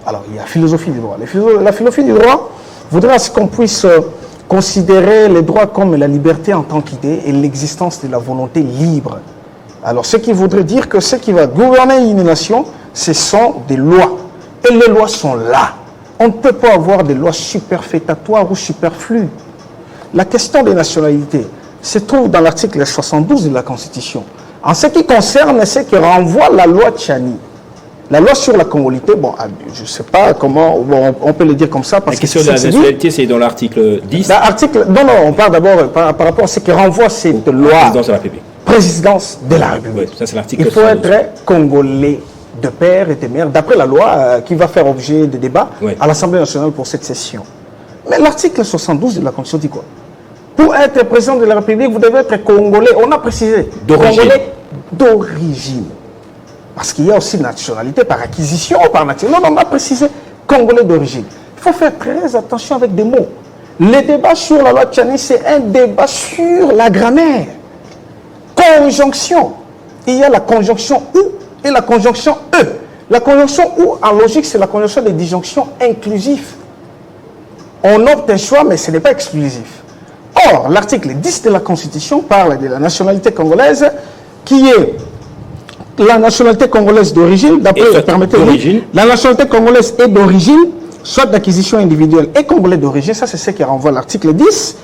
Alors, il y a la philosophie du droit. La philosophie du droit voudrait qu'on puisse considérer les droits comme la liberté en tant qu'idée et l'existence de la volonté libre. Alors, ce qui voudrait dire que ce qui va gouverner une nation, ce sont des lois. Et les lois sont là. On ne peut pas avoir des lois superfétatoires ou superflues. La question des nationalités se trouve dans l'article 72 de la Constitution. En ce qui concerne ce qui renvoie la loi Tchani, la loi sur la congolité, bon, je ne sais pas comment, bon, on peut le dire comme ça. Parce la question de la nationalité, c'est dans l'article 10. Non, on parle d'abord par rapport à ce qui renvoie cette loi. Présidence de la République. Présidence de la République. Oui, ça, c'est l'article. Il faut être congolais de père et de mère, d'après la loi qui va faire objet de débat à l'Assemblée nationale pour cette session. Mais l'article 72 de la Constitution dit quoi? Pour être président de la République, vous devez être congolais. On a précisé. Congolais d'origine. Parce qu'il y a aussi nationalité par acquisition ou par nationalité. Non, on a précisé congolais d'origine. Il faut faire très attention avec des mots. Le débat sur la loi Tchani, c'est un débat sur la grammaire. Conjonction. Il y a la conjonction ou et la conjonction e. La conjonction ou, en logique, c'est la conjonction des disjonctions inclusives. On opte un choix, mais ce n'est pas exclusif. Or, l'article 10 de la Constitution parle de la nationalité congolaise, qui est la nationalité congolaise d'origine, permettez-moi, la nationalité congolaise est d'origine, soit d'acquisition individuelle et congolais d'origine, ça c'est ce qui renvoie à l'article 10.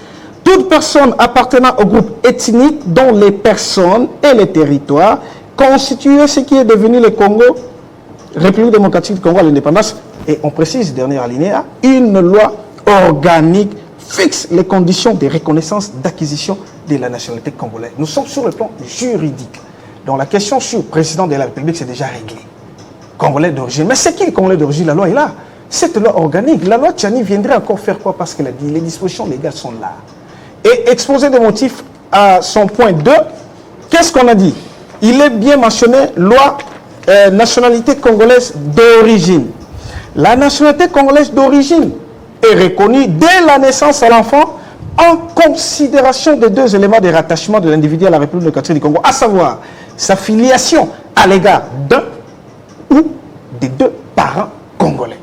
Toute personne appartenant au groupe ethnique dont les personnes et les territoires constituent ce qui est devenu le Congo, République démocratique du Congo à l'indépendance, et on précise, dernier alinéa, une loi organique fixe les conditions de reconnaissance d'acquisition de la nationalité congolaise. Nous sommes sur le plan juridique. Donc la question sur le président de la République, c'est déjà réglé. Congolais d'origine. Mais c'est qui le Congolais d'origine? La loi est là. Cette loi organique, la loi Tchani viendrait encore faire quoi? Parce que les dispositions légales sont là. Et exposer des motifs à son point 2, qu'est-ce qu'on a dit? il est bien mentionné, loi nationalité congolaise d'origine. La nationalité congolaise d'origine est reconnue dès la naissance à l'enfant en considération des deux éléments de rattachement de l'individu à la République démocratique du Congo, à savoir sa filiation à l'égard d'un ou des deux parents congolais.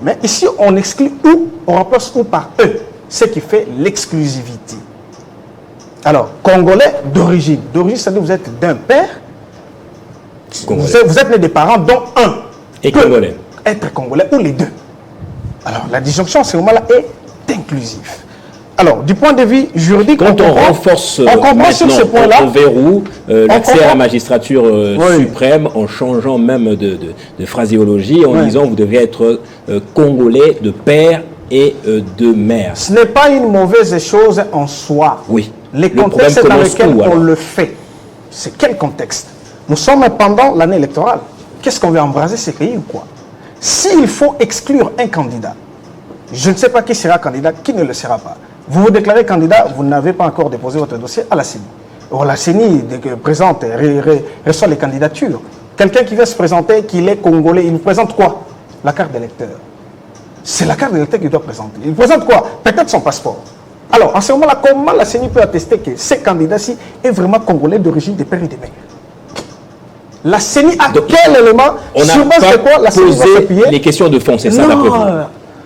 Mais ici, on exclut ou, on remplace ou par eux, ce qui fait l'exclusivité. Alors, Congolais d'origine. D'origine, c'est-à-dire que vous êtes d'un père, vous êtes né des parents dont un et Congolais. Être Congolais ou les deux. Alors, la disjonction à ce moment-là est inclusive. Alors, du point de vue juridique, quand on renforce on verrouille l'accès à la magistrature suprême en changeant même de phraséologie, en disant vous devez être Congolais de père et de mère. Ce n'est pas une mauvaise chose en soi. Oui. Les contextes dans lesquels on le fait. C'est quel contexte? Nous sommes pendant l'année électorale. Qu'est-ce qu'on veut embraser ces pays ou quoi? S'il faut exclure un candidat, je ne sais pas qui sera candidat, qui ne le sera pas. Vous vous déclarez candidat, vous n'avez pas encore déposé votre dossier à la CENI. Or, la CENI présente, reçoit les candidatures. Quelqu'un qui vient se présenter, qu'il est congolais, il vous présente quoi? La carte d'électeur. C'est la carte d'électeur qu'il doit présenter. Il présente quoi? Peut-être son passeport. Alors, en ce moment-là, comment la CENI peut attester que ce candidat-ci est vraiment congolais d'origine des pères et des mères? La CENI a quel élément? On n'a pas posé les questions de fond, c'est ça d'après vous?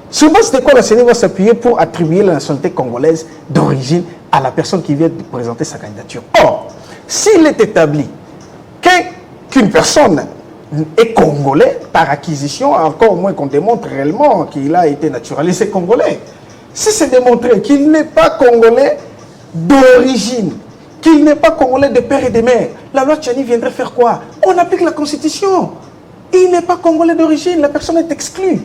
Sur base de quoi la CENI va s'appuyer pour attribuer la nationalité congolaise d'origine à la personne qui vient de présenter sa candidature? Or, s'il est établi qu'une personne est congolais par acquisition, encore moins qu'on démontre réellement qu'il a été naturalisé congolais, si c'est démontré qu'il n'est pas congolais d'origine, qu'il n'est pas congolais de père et de mère, la loi Tchani viendrait faire quoi? On applique la Constitution. Il n'est pas congolais d'origine, la personne est exclue.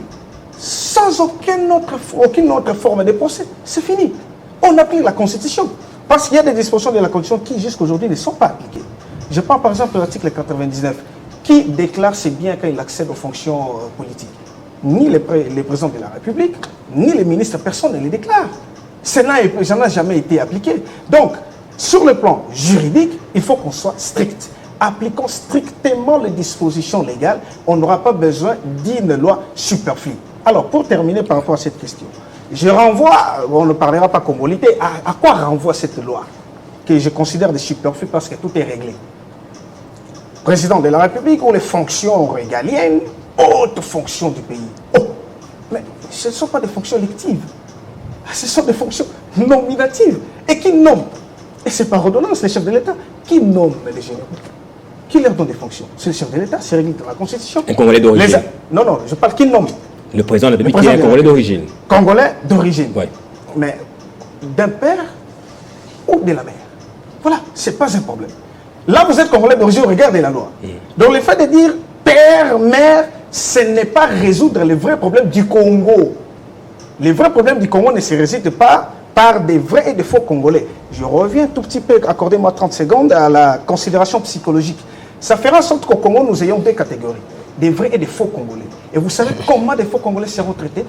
Sans aucune autre forme de procès. C'est fini. On applique la Constitution. Parce qu'il y a des dispositions de la Constitution qui, jusqu'à aujourd'hui, ne sont pas appliquées. Je prends par exemple l'article 99, qui déclare ses biens quand il accède aux fonctions politiques. Ni les présidents de la République, ni les ministres, personne ne les déclare. Ça n'a jamais été appliqué. Donc, sur le plan juridique, il faut qu'on soit strict. Appliquons strictement les dispositions légales. On n'aura pas besoin d'une loi superflue. Alors, pour terminer par rapport à cette question, je renvoie, on ne parlera pas congolité, à quoi renvoie cette loi que je considère de superflu parce que tout est réglé? Président de la République ou les fonctions régaliennes, hautes fonctions du pays. Oh, mais ce ne sont pas des fonctions électives. Ce sont des fonctions nominatives. Et qui nomment? Et c'est par ordonnance, les chefs de l'État qui nomment les généraux. Qui leur donne des fonctions? C'est le chef de l'État, c'est réglé dans la Constitution. Un Congolais d'origine. Non, je parle qui nomme. Le président de la République est un Congolais d'origine. Congolais d'origine. Oui. Mais d'un père ou de la mère. Voilà, ce n'est pas un problème. Là, vous êtes Congolais d'origine, regardez la loi. Donc, le fait de dire père, mère, ce n'est pas résoudre les vrais problèmes du Congo. Les vrais problèmes du Congo ne se résident pas par des vrais et des faux Congolais. Je reviens tout petit peu, accordez-moi 30 secondes, à la considération psychologique. Ça fera en sorte qu'au Congo, nous ayons deux catégories, des vrais et des faux Congolais. Et vous savez comment des faux Congolais seront traités?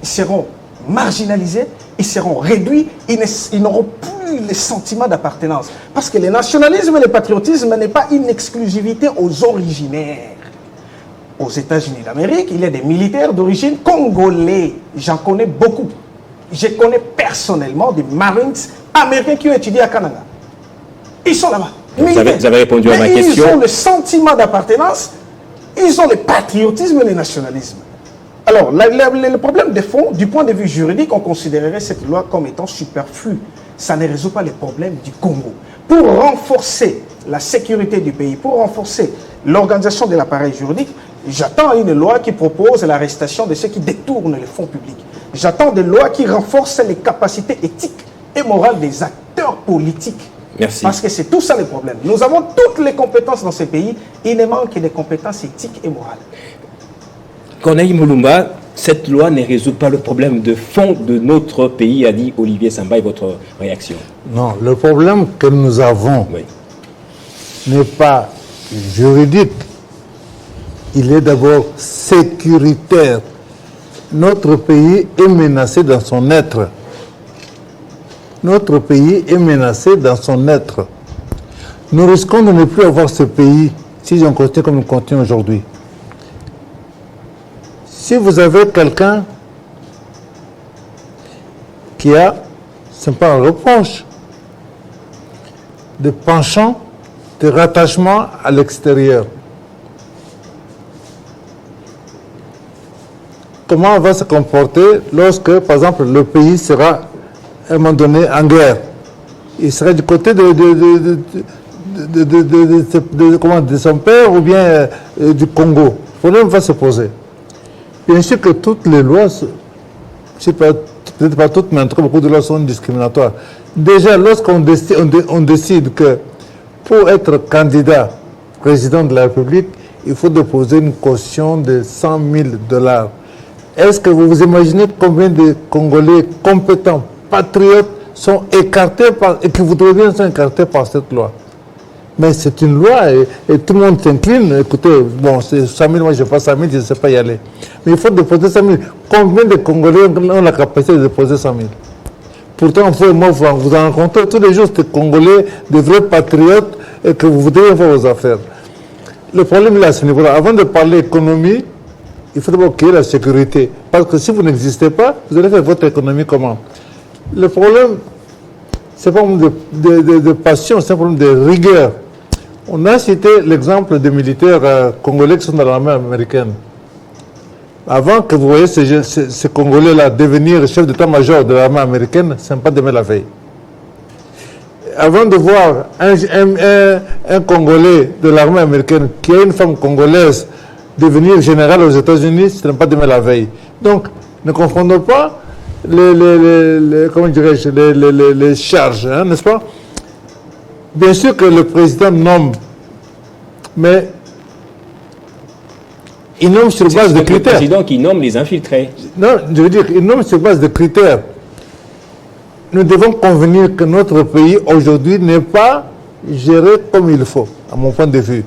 Ils seront marginalisés, ils seront réduits, ils n'auront plus le sentiment d'appartenance. Parce que le nationalisme et le patriotisme n'est pas une exclusivité aux originaires. Aux États-Unis d'Amérique, il y a des militaires d'origine congolais. J'en connais beaucoup. Je connais personnellement des Marines américains qui ont étudié à Canada. Ils sont là-bas. Vous avez répondu à ma question. Ils ont le sentiment d'appartenance, ils ont le patriotisme et le nationalisme. Alors, le problème de fond, du point de vue juridique, on considérerait cette loi comme étant superflue. Ça ne résout pas les problèmes du Congo. Pour renforcer la sécurité du pays, pour renforcer l'organisation de l'appareil juridique, j'attends une loi qui propose l'arrestation de ceux qui détournent les fonds publics. J'attends des lois qui renforcent les capacités éthiques et morales des acteurs politiques. Merci. Parce que c'est tout ça le problème. Nous avons toutes les compétences dans ces pays, il ne manque que des compétences éthiques et morales. Corneille Mulumba, cette loi ne résout pas le problème de fond de notre pays, a dit Olivier Samba, et votre réaction? Non, le problème que nous avons n'est pas juridique, il est d'abord sécuritaire. Notre pays est menacé dans son être. Notre pays est menacé dans son être. nous risquons de ne plus avoir ce pays si on continue comme nous continuons aujourd'hui. Si vous avez quelqu'un qui a, ce n'est pas un reproche, de penchant, de rattachement à l'extérieur, comment on va se comporter lorsque, par exemple, le pays sera à un moment donné en guerre? Il serait du côté de son père ou bien du Congo. Le problème va se poser. Bien sûr que toutes les lois, je ne sais pas, peut-être pas toutes, mais en tout cas beaucoup de lois sont discriminatoires. Déjà, lorsqu'on décide que pour être candidat président de la République, il faut déposer une caution de $100,000. Est-ce que vous vous imaginez combien de Congolais compétents, patriotes, sont écartés et qui voudraient bien être écartés par cette loi? Mais c'est une loi et tout le monde s'incline. Écoutez, bon, c'est 100 000, moi je n'ai pas 100 000, je ne sais pas y aller. Mais il faut déposer 100 000. Combien de Congolais ont la capacité de déposer 100 000? Pourtant, vous en rencontrez tous les jours des Congolais, des vrais patriotes, et que vous voudriez faire vos affaires. Le problème là, à ce niveau-là, avant de parler économie, il faut d'abord qu'il y ait la sécurité. Parce que si vous n'existez pas, vous allez faire votre économie comment? Le problème, c'est pas un problème de passion, c'est un problème de rigueur. On a cité l'exemple des militaires congolais qui sont dans l'armée américaine. Avant que vous voyez ces Congolais-là devenir chef d'état-major de l'armée américaine, ce n'est pas demain la veille. Avant de voir un Congolais de l'armée américaine qui a une femme congolaise devenir général aux États-Unis, ce n'est pas demain la veille. Donc, ne confondons pas comment dirais-je, les charges, hein, n'est-ce pas? Bien sûr que le président nomme, mais il nomme sur base de critères. C'est le président qui nomme les infiltrés. Non, je veux dire, il nomme sur base de critères. Nous devons convenir que notre pays aujourd'hui n'est pas géré comme il faut, à mon point de vue.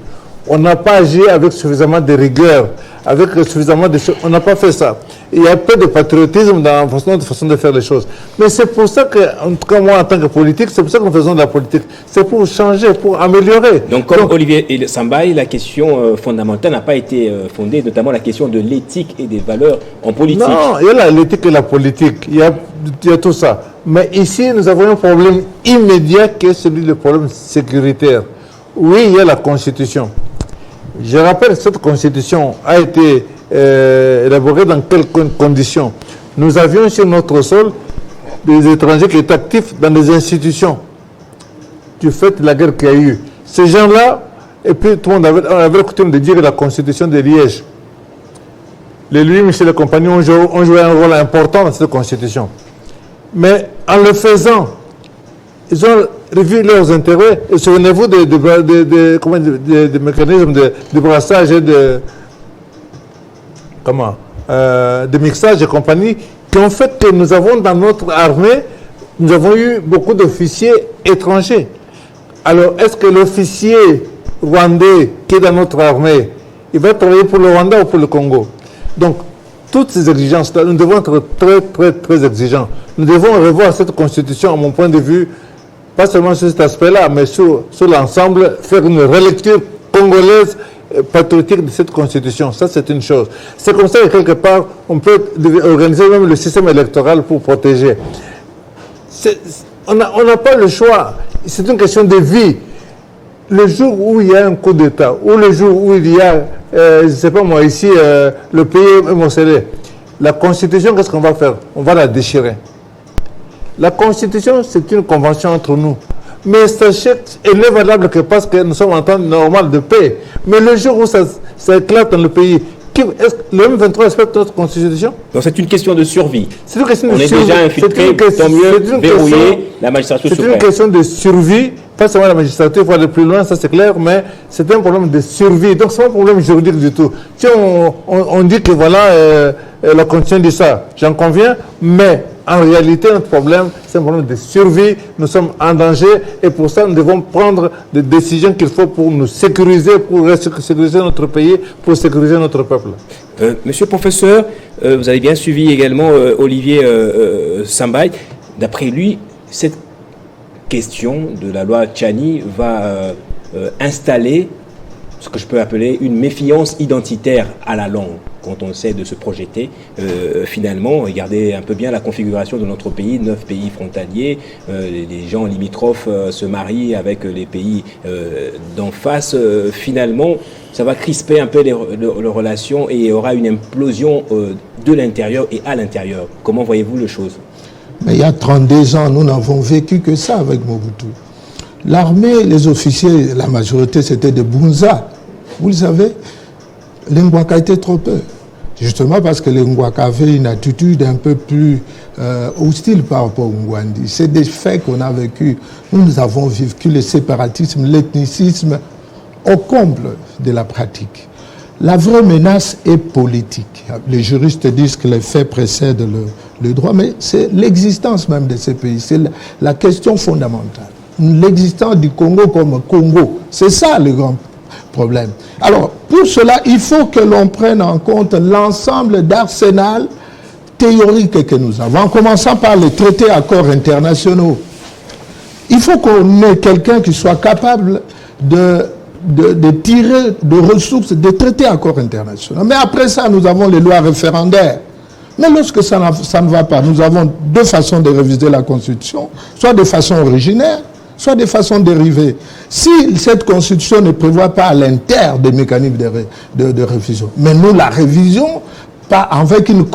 On n'a pas agi avec suffisamment de rigueur, avec suffisamment de choses. On n'a pas fait ça. Il y a peu de patriotisme dans notre façon de faire les choses. Mais c'est pour ça que, en tout cas moi en tant que politique, c'est pour ça que nous faisons de la politique. C'est pour changer, pour améliorer. Donc comme Olivier Sambaï, la question fondamentale n'a pas été fondée, notamment la question de l'éthique et des valeurs en politique. Non, il y a l'éthique et la politique. Il y a tout ça. Mais ici, nous avons un problème immédiat qui est celui du problème sécuritaire. Oui, il y a la Constitution. Je rappelle que cette Constitution a été élaborée dans quelles conditions? Nous avions sur notre sol des étrangers qui étaient actifs dans des institutions du fait de la guerre qu'il y a eu. Ces gens-là, et puis tout le monde avait coutume de dire la Constitution de Liège. Les Louis Michel et compagnie ont joué un rôle important dans cette Constitution. Mais en le faisant, ils ont revu leurs intérêts. Et souvenez-vous des mécanismes de brassage et de mixage et compagnie qui ont fait que nous avons dans notre armée, nous avons eu beaucoup d'officiers étrangers. Alors, est-ce que l'officier rwandais qui est dans notre armée, il va travailler pour le Rwanda ou pour le Congo? Donc, toutes ces exigences-là, nous devons être très, très, très exigeants. Nous devons revoir cette Constitution, à mon point de vue, pas seulement sur cet aspect-là, mais sur l'ensemble, faire une relecture congolaise patriotique de cette Constitution. Ça, c'est une chose. C'est comme ça que, quelque part, on peut organiser même le système électoral pour protéger. On n'a pas le choix. C'est une question de vie. Le jour où il y a un coup d'État, ou le jour où il y a, je ne sais pas moi, ici, le pays est morcelé, la Constitution, qu'est-ce qu'on va faire? On va la déchirer. La Constitution, c'est une convention entre nous. Mais sachez, elle n'est valable que parce que nous sommes en temps normal de paix. Mais le jour où ça éclate dans le pays, est-ce que le M23 respecte notre Constitution? Donc c'est une question de survie. C'est une question On est déjà infiltré, tant mieux, verrouiller la magistrature suprême. C'est une question de survie, pas seulement la magistrature, il faut aller plus loin, ça c'est clair, mais c'est un problème de survie. Donc c'est pas un problème juridique du tout. Si on dit que voilà, la Constitution dit ça, j'en conviens, mais en réalité, notre problème, c'est un problème de survie. Nous sommes en danger et pour ça, nous devons prendre des décisions qu'il faut pour nous sécuriser, pour sécuriser notre pays, pour sécuriser notre peuple. Monsieur le professeur, vous avez bien suivi également Olivier Sambaï. D'après lui, cette question de la loi Tchani va installer ce que je peux appeler une méfiance identitaire à la langue quand on essaie de se projeter. Finalement, regardez un peu bien la configuration de notre pays, 9 pays frontaliers, les gens limitrophes se marient avec les pays d'en face. Finalement, ça va crisper un peu les relations et il y aura une implosion de l'intérieur et à l'intérieur. Comment voyez-vous les choses? Mais il y a 32 ans, nous n'avons vécu que ça avec Mobutu. L'armée, les officiers, la majorité, c'était des Bunza. Vous le savez, les Ngwaka étaient trop peu. Justement parce que les Ngwaka avaient une attitude un peu plus hostile par rapport aux Ngwandi. C'est des faits qu'on a vécus. Nous avons vécu le séparatisme, l'ethnicisme au comble de la pratique. La vraie menace est politique. Les juristes disent que les faits précèdent le droit, mais c'est l'existence même de ces pays. C'est la question fondamentale. L'existence du Congo comme Congo. C'est ça le grand problème. Alors, pour cela, il faut que l'on prenne en compte l'ensemble d'arsenal théorique que nous avons, en commençant par les traités, accords internationaux. Il faut qu'on ait quelqu'un qui soit capable de tirer de ressources des traités, accords internationaux. Mais après ça, nous avons les lois référendaires. Mais lorsque ça ne va pas, nous avons deux façons de réviser la Constitution, soit de façon originaire, soit de façon dérivée. Si cette Constitution ne prévoit pas à l'intérieur des mécanismes de révision, mais nous la révision avec une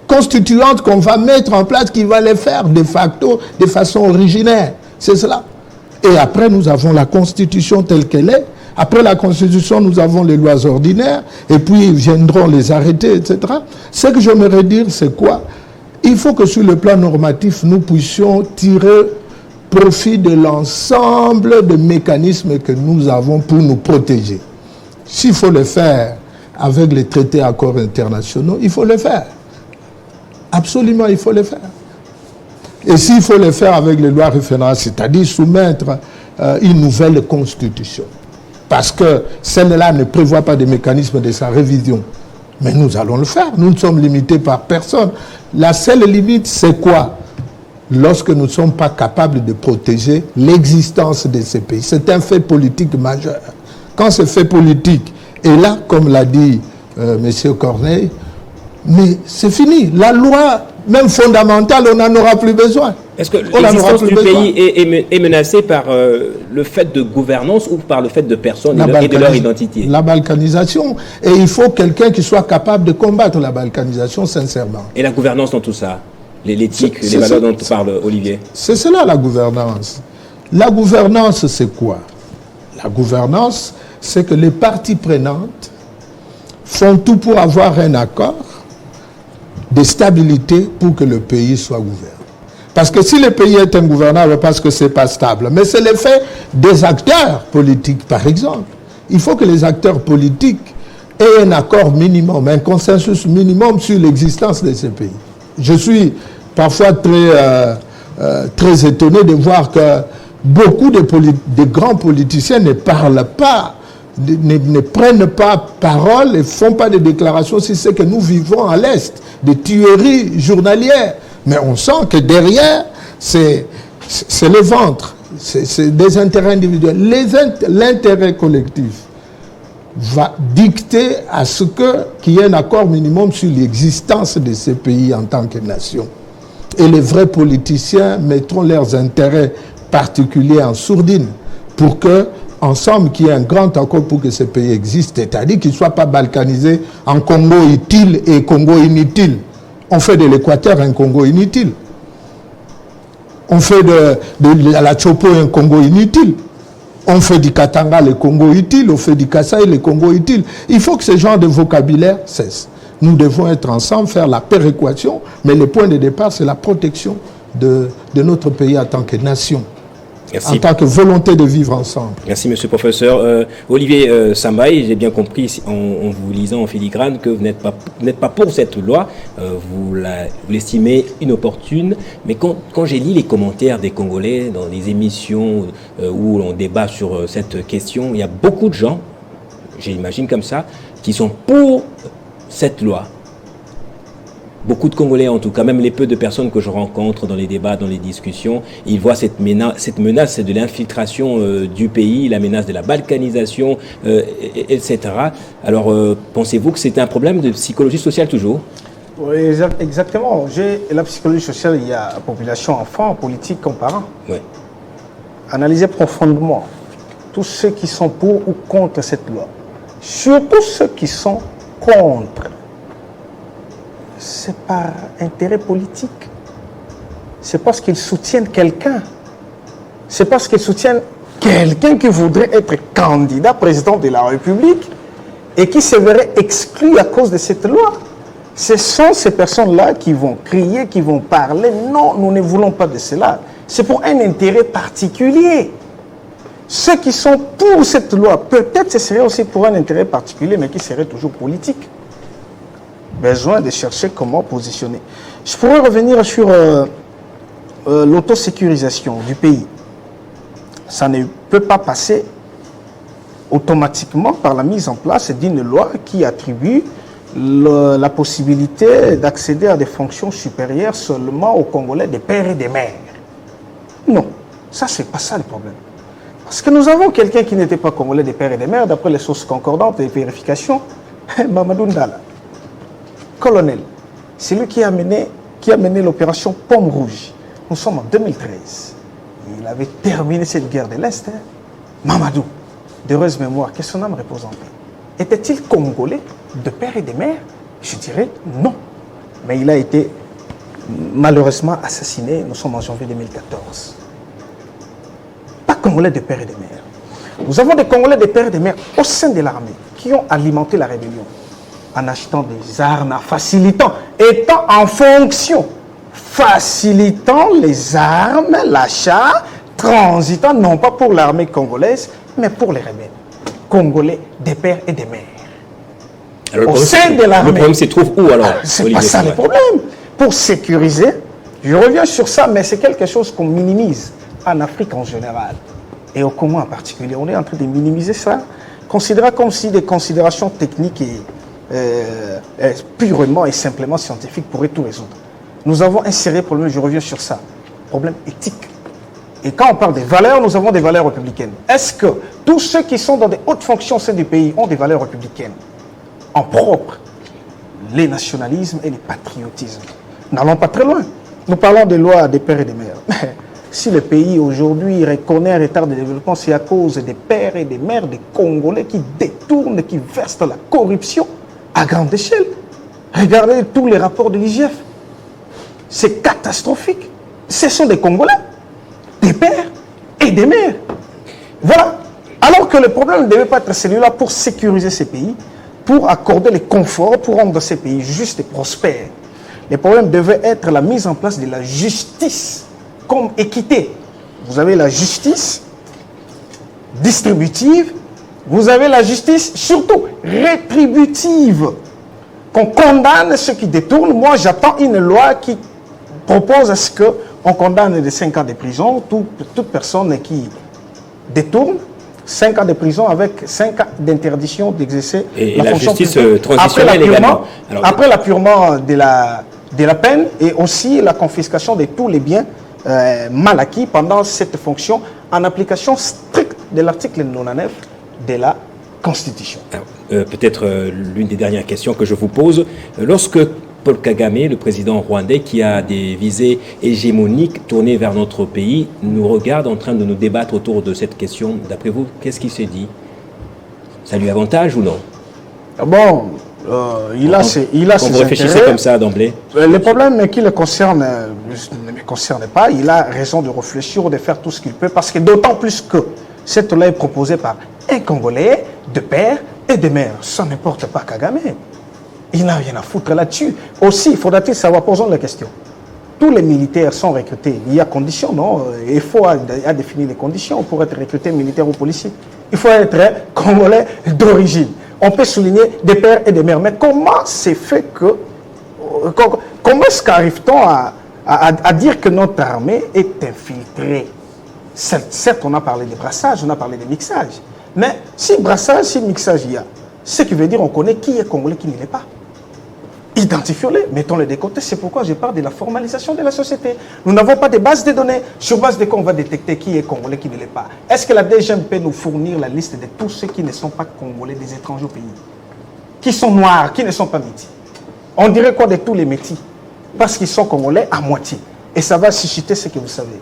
constituante qu'on va mettre en place qui va les faire de facto de façon originaire. C'est cela. Et après, nous avons la Constitution telle qu'elle est. Après la Constitution, nous avons les lois ordinaires, et puis viendront les arrêtés, etc. Ce que j'aimerais dire, c'est quoi? Il faut que sur le plan normatif, nous puissions tirer profit de l'ensemble des mécanismes que nous avons pour nous protéger. S'il faut le faire avec les traités, accords internationaux, il faut le faire. Absolument, il faut le faire. Et s'il faut le faire avec les lois référendaires, c'est-à-dire soumettre une nouvelle constitution, parce que celle-là ne prévoit pas de mécanisme de sa révision. Mais nous allons le faire. Nous ne sommes limités par personne. La seule limite, c'est quoi? Lorsque nous ne sommes pas capables de protéger l'existence de ces pays. C'est un fait politique majeur. Quand ce fait politique est là, comme l'a dit M. Corneille, mais c'est fini. La loi, même fondamentale, on n'en aura plus besoin. Est-ce que l'existence du pays est menacée par le fait de gouvernance ou par le fait de personnes et de leur identité? La balkanisation. Et il faut quelqu'un qui soit capable de combattre la balkanisation sincèrement. Et la gouvernance dans tout ça? L'éthique, les valeurs dont parle Olivier? C'est cela la gouvernance. La gouvernance, c'est quoi? La gouvernance, c'est que les parties prenantes font tout pour avoir un accord de stabilité pour que le pays soit gouverné. Parce que si le pays est ingouvernable, parce que ce n'est pas stable, mais c'est l'effet des acteurs politiques, par exemple. Il faut que les acteurs politiques aient un accord minimum, un consensus minimum sur l'existence de ces pays. Je suis parfois très étonné de voir que beaucoup de grands politiciens ne parlent pas, ne prennent pas parole et ne font pas de déclarations sur ce que nous vivons à l'Est, des tueries journalières. Mais on sent que derrière, c'est le ventre, c'est des intérêts individuels. L'intérêt collectif va dicter à ce qu'il y ait un accord minimum sur l'existence de ces pays en tant que nation. Et les vrais politiciens mettront leurs intérêts particuliers en sourdine pour que, ensemble, qu'il y ait un grand accord pour que ces pays existent, c'est-à-dire qu'ils ne soient pas balkanisés en Congo utile et Congo inutile. On fait de l'Équateur un Congo inutile. On fait de la Chopo un Congo inutile. On fait du Katanga le Congo utile, on fait du Kasaï le Congo utile. Il faut que ce genre de vocabulaire cesse. Nous devons être ensemble, faire la péréquation, mais le point de départ, c'est la protection de notre pays en tant que nation. Merci. En tant que volonté de vivre ensemble. Merci, monsieur le professeur. Olivier Sambaï, j'ai bien compris en vous lisant en filigrane que vous n'êtes pas pour cette loi. Vous l'estimez inopportune. Mais quand j'ai lu les commentaires des Congolais dans les émissions où on débat sur cette question, il y a beaucoup de gens, j'imagine comme ça, qui sont pour cette loi. beaucoup de Congolais, en tout cas, même les peu de personnes que je rencontre dans les débats, dans les discussions, ils voient cette menace de l'infiltration du pays, la menace de la balkanisation, etc. Alors, pensez-vous que c'est un problème de psychologie sociale toujours? Oui, exactement. La psychologie sociale, il y a population enfant, politique comme parents. Oui. Analysez profondément tous ceux qui sont pour ou contre cette loi. Surtout ceux qui sont contre. C'est par intérêt politique. C'est parce qu'ils soutiennent quelqu'un. C'est parce qu'ils soutiennent quelqu'un qui voudrait être candidat président de la République et qui se verrait exclu à cause de cette loi. Ce sont ces personnes-là qui vont crier, qui vont parler. Non, nous ne voulons pas de cela. C'est pour un intérêt particulier. Ceux qui sont pour cette loi, peut-être ce serait aussi pour un intérêt particulier, mais qui serait toujours politique. Besoin de chercher comment positionner. Je pourrais revenir sur l'autosécurisation du pays. Ça ne peut pas passer automatiquement par la mise en place d'une loi qui attribue la possibilité d'accéder à des fonctions supérieures seulement aux Congolais des pères et des mères. Non, ça c'est pas ça le problème. Parce que nous avons quelqu'un qui n'était pas Congolais des pères et des mères, d'après les sources concordantes et vérifications, Mamadou Ndala, colonel. C'est lui qui a mené l'opération Pomme Rouge. Nous sommes en 2013. Il avait terminé cette guerre de l'Est. Mamadou, d'heureuse mémoire, que son âme repose en paix. Était-il Congolais de père et de mère? Je dirais non. Mais il a été malheureusement assassiné. Nous sommes en janvier 2014. Pas Congolais de père et de mère. Nous avons des Congolais de père et de mère au sein de l'armée qui ont alimenté la rébellion en achetant des armes, en facilitant, étant en fonction, facilitant les armes, l'achat, transitant non pas pour l'armée congolaise, mais pour les rebelles. Congolais des pères et des mères. Alors, au sein de l'armée. Le problème se trouve où alors? C'est pas ça le problème. Pour sécuriser, je reviens sur ça, mais c'est quelque chose qu'on minimise en Afrique en général et au Congo en particulier. On est en train de minimiser ça, considérant comme si des considérations techniques et purement et simplement scientifiques pourraient tout résoudre. Nous avons un sérieux problème, je reviens sur ça, problème éthique. Et quand on parle des valeurs, nous avons des valeurs républicaines. Est-ce que tous ceux qui sont dans des hautes fonctions au sein du pays ont des valeurs républicaines en propre? Les nationalismes et les patriotismes. N'allons pas très loin. Nous parlons des lois des pères et des mères. Mais si le pays aujourd'hui reconnaît un retard de développement, c'est à cause des pères et des mères des Congolais qui détournent, qui versent dans la corruption à grande échelle. Regardez tous les rapports de l'IGF. C'est catastrophique. Ce sont des Congolais, des pères et des mères. Voilà. Alors que le problème ne devait pas être celui-là pour sécuriser ces pays, pour accorder les conforts, pour rendre ces pays justes et prospères. Le problème devait être la mise en place de la justice comme équité. Vous avez la justice distributive, vous avez la justice surtout rétributive. Qu'on condamne ceux qui détournent. Moi, j'attends une loi qui propose à ce qu'on condamne de 5 ans de prison toute personne qui détourne. 5 ans de prison avec 5 ans d'interdiction d'exercer la fonction justice publique. transitionnelle également. Après l'appurement de la peine et aussi la confiscation de tous les biens mal acquis pendant cette fonction en application stricte de l'article 99 de la Constitution. Peut-être l'une des dernières questions que je vous pose. Lorsque Paul Kagame, le président rwandais, qui a des visées hégémoniques tournées vers notre pays, nous regarde en train de nous débattre autour de cette question, d'après vous, qu'est-ce qui s'est dit? Ça lui avantage ou non? Bon, il a ses vous réfléchissez intérêts. comme ça d'emblée. Le problème qui le concerne ne me concerne pas. Il a raison de réfléchir ou de faire tout ce qu'il peut, parce que d'autant plus que cette loi est proposée par un Congolais de père et de mère. Ça ne porte pas Kagame. Il n'a rien à foutre là-dessus. Aussi, faudra-t-il savoir, posons la question. Tous les militaires sont recrutés. Il y a conditions, non? Il faut définir les conditions pour être recruté militaire ou policier. Il faut être Congolais d'origine. On peut souligner des pères et des mères. Mais comment c'est fait que... Comment est-ce qu'arrive-t-on à dire que notre armée est infiltrée? Certes, on a parlé de brassage, on a parlé de mixage. Mais si brassage, si mixage il y a, ce qui veut dire qu'on connaît qui est Congolais, qui ne l'est pas. Identifions-les, mettons-les de côté. C'est pourquoi je parle de la formalisation de la société. Nous n'avons pas de base de données. Sur base de quoi on va détecter qui est congolais, qui ne l'est pas. Est-ce que la DGM peut nous fournir la liste de tous ceux qui ne sont pas congolais, des étrangers au pays? Qui sont noirs, qui ne sont pas métis? On dirait quoi de tous les métis? Parce qu'ils sont congolais à moitié. Et ça va susciter ce que vous savez.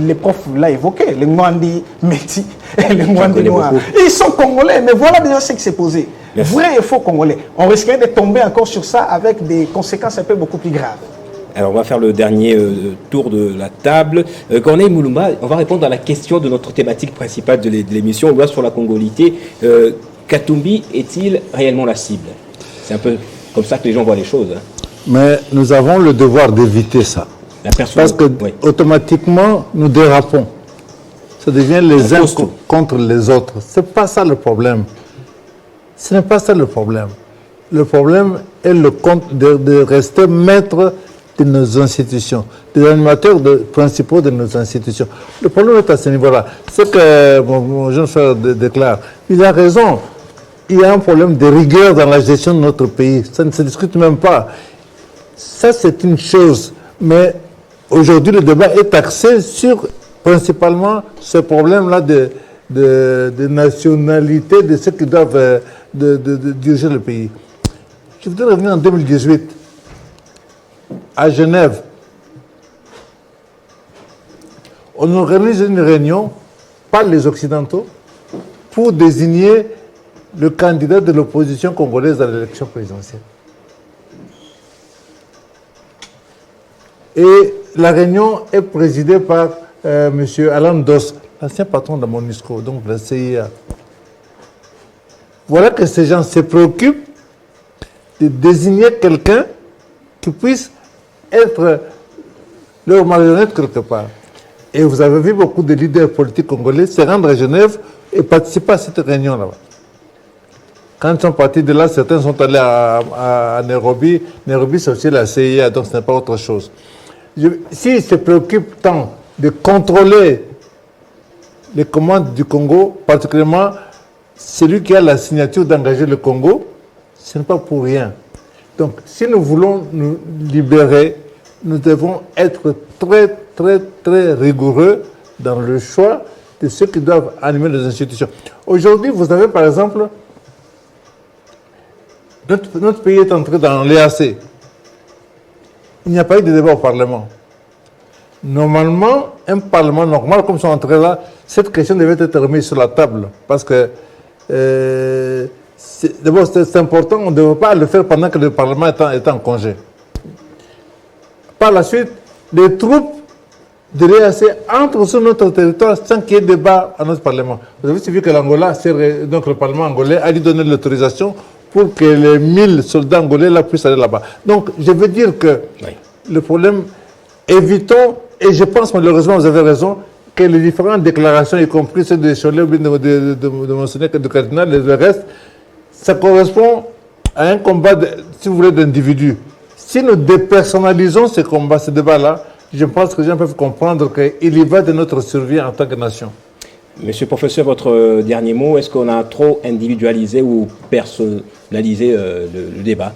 Les profs l'ont évoqué, les Mwandi métis et les Mwandi noirs. Ils sont congolais, mais voilà déjà ce qui s'est posé. Merci. Vrai et faux congolais. On risquerait de tomber encore sur ça avec des conséquences un peu beaucoup plus graves. Alors on va faire le dernier tour de la table. Corneille Mulumba, on va répondre à la question de notre thématique principale de l'émission, loi sur la congolité. Katumbi est-il réellement la cible? C'est un peu comme ça que les gens voient les choses. Hein. Mais nous avons le devoir d'éviter ça. Parce que automatiquement, nous dérapons. Ça devient les uns contre les autres. Ce n'est pas ça le problème. Ce n'est pas ça le problème. Le problème est de rester maître de nos institutions, des animateurs principaux de nos institutions. Le problème est à ce niveau-là. C'est que mon jeune frère déclare, il a raison. Il y a un problème de rigueur dans la gestion de notre pays. Ça ne se discute même pas. Ça, c'est une chose. Mais aujourd'hui, le débat est axé sur principalement ce problème-là de nationalité, de ceux qui doivent diriger le pays. Je voudrais revenir en 2018, à Genève. On organise une réunion par les Occidentaux pour désigner le candidat de l'opposition congolaise à l'élection présidentielle. Et la réunion est présidée par M. Alain Dos, l'ancien patron de la MONUSCO, donc de la CIA. Voilà que ces gens se préoccupent de désigner quelqu'un qui puisse être leur marionnette quelque part. Et vous avez vu beaucoup de leaders politiques congolais se rendre à Genève et participer à cette réunion là-bas. Quand ils sont partis de là, certains sont allés à Nairobi. Nairobi, c'est aussi la CIA, donc ce n'est pas autre chose. S'ils se préoccupent tant de contrôler les commandes du Congo, particulièrement celui qui a la signature d'engager le Congo, ce n'est pas pour rien. Donc, si nous voulons nous libérer, nous devons être très, très, très rigoureux dans le choix de ceux qui doivent animer les institutions. Aujourd'hui, vous avez par exemple, notre pays est entré dans l'EAC. Il n'y a pas eu de débat au Parlement. Normalement, un Parlement normal, comme ils sont entrés là, cette question devait être remise sur la table. Parce que, d'abord, c'est important, on ne devait pas le faire pendant que le Parlement est en congé. Par la suite, les troupes de l'EAC entrent sur notre territoire sans qu'il y ait débat à notre Parlement. Vous avez vu que l'Angola, donc le Parlement angolais, a dû donner l'autorisation pour que les 1000 soldats angolais là puissent aller là-bas. Donc, je veux dire que le problème, évitons, et je pense malheureusement, vous avez raison, que les différentes déclarations, y compris celles de Cholet ou de Monseigneur de Cardinal, et le reste, ça correspond à un combat, si vous voulez, d'individus. Si nous dépersonnalisons ce combat, ce débat-là, je pense que les gens peuvent comprendre qu'il y va de notre survie en tant que nation. Monsieur le professeur, votre dernier mot, est-ce qu'on a trop individualisé ou personnalisé le débat?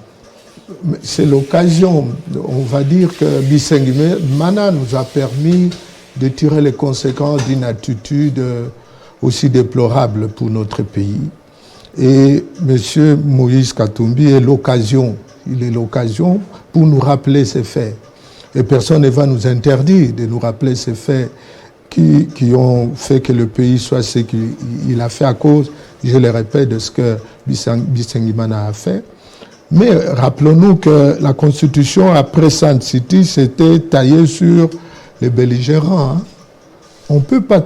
C'est l'occasion, on va dire que Bisengimana nous a permis de tirer les conséquences d'une attitude aussi déplorable pour notre pays. Et M. Moïse Katumbi est l'occasion, il est l'occasion pour nous rappeler ces faits. Et personne ne va nous interdire de nous rappeler ces faits qui ont fait que le pays soit ce qu'il a fait à cause, je le répète, de ce que Bisengimana a fait. Mais rappelons-nous que la Constitution, après Sun City, c'était taillée sur les belligérants. Hein. On ne peut pas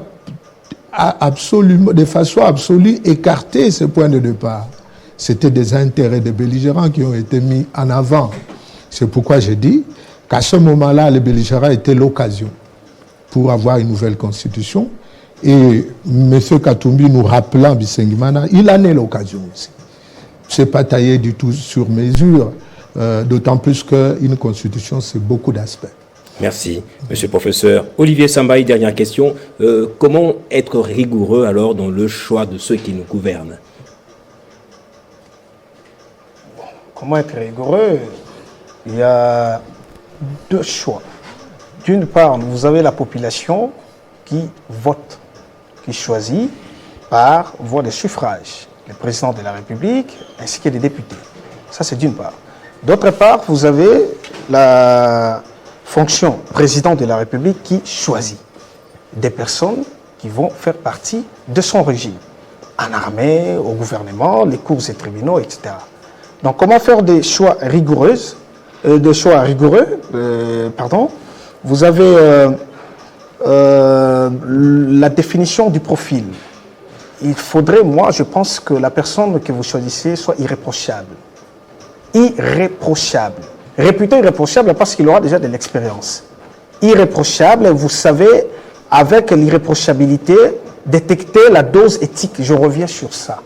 absolument, de façon absolue écarter ce point de départ. C'était des intérêts des belligérants qui ont été mis en avant. C'est pourquoi j'ai dit qu'à ce moment-là, les belligérants étaient l'occasion pour avoir une nouvelle constitution. Et M. Katumbi nous rappelant Bisengimana, il en est l'occasion aussi. Ce n'est pas taillé du tout sur mesure, d'autant plus qu'une constitution, c'est beaucoup d'aspects. Merci, monsieur le professeur. Olivier Sambaï, dernière question. Comment être rigoureux alors dans le choix de ceux qui nous gouvernent? comment être rigoureux? Il y a deux choix. D'une part, vous avez la population qui vote, qui choisit par voie de suffrage le président de la République ainsi que les députés. Ça, c'est d'une part. D'autre part, vous avez la fonction président de la République qui choisit des personnes qui vont faire partie de son régime, en armée, au gouvernement, les cours et tribunaux, etc. Donc, comment faire des choix rigoureux? Vous avez la définition du profil. Il faudrait, moi, je pense que la personne que vous choisissez soit irréprochable. Irréprochable. Réputé irréprochable parce qu'il aura déjà de l'expérience. Irréprochable, vous savez, avec l'irréprochabilité, détecter la dose éthique. Je reviens sur ça.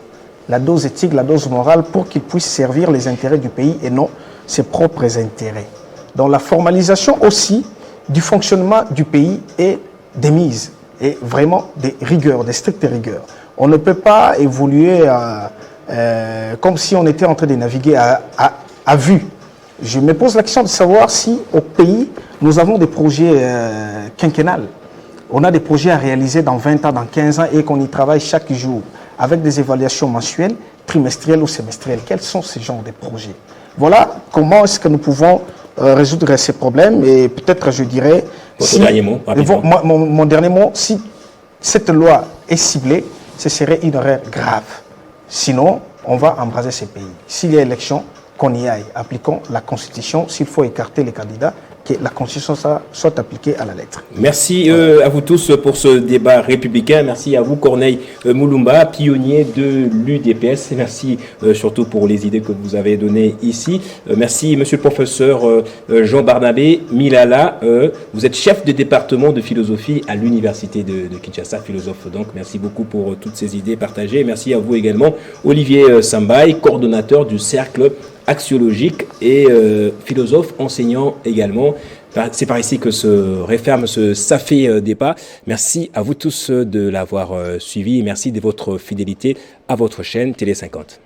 La dose éthique, la dose morale, pour qu'il puisse servir les intérêts du pays et non ses propres intérêts. Donc la formalisation aussi du fonctionnement du pays est démise, et vraiment des rigueurs, des strictes rigueurs. On ne peut pas évoluer comme si on était en train de naviguer à vue. Je me pose la question de savoir si au pays, nous avons des projets quinquennals. On a des projets à réaliser dans 20 ans, dans 15 ans et qu'on y travaille chaque jour avec des évaluations mensuelles, trimestrielles ou semestrielles. Quels sont ces genres de projets? Voilà comment est-ce que nous pouvons résoudre ces problèmes et peut-être je dirais... Votre dernier mot, rapidement. Mon dernier mot, si cette loi est ciblée, ce serait une erreur grave. Sinon, on va embraser ces pays. S'il y a élection, qu'on y aille. Appliquons la Constitution. S'il faut écarter les candidats, que la Constitution soit appliquée à la lettre. Merci à vous tous pour ce débat républicain. Merci à vous, Corneille Mulumba, pionnier de l'UDPS. Merci surtout pour les idées que vous avez données ici. Merci, monsieur le professeur Jean-Barnabé Milala. Vous êtes chef de département de philosophie à l'Université de Kinshasa, philosophe. Donc, merci beaucoup pour toutes ces idées partagées. Merci à vous également, Olivier Sambaï, coordonnateur du Cercle axiologique et philosophe, enseignant également. C'est par ici que se referme ce SAFé débat. Merci à vous tous de l'avoir suivi. Merci de votre fidélité à votre chaîne Télé 50.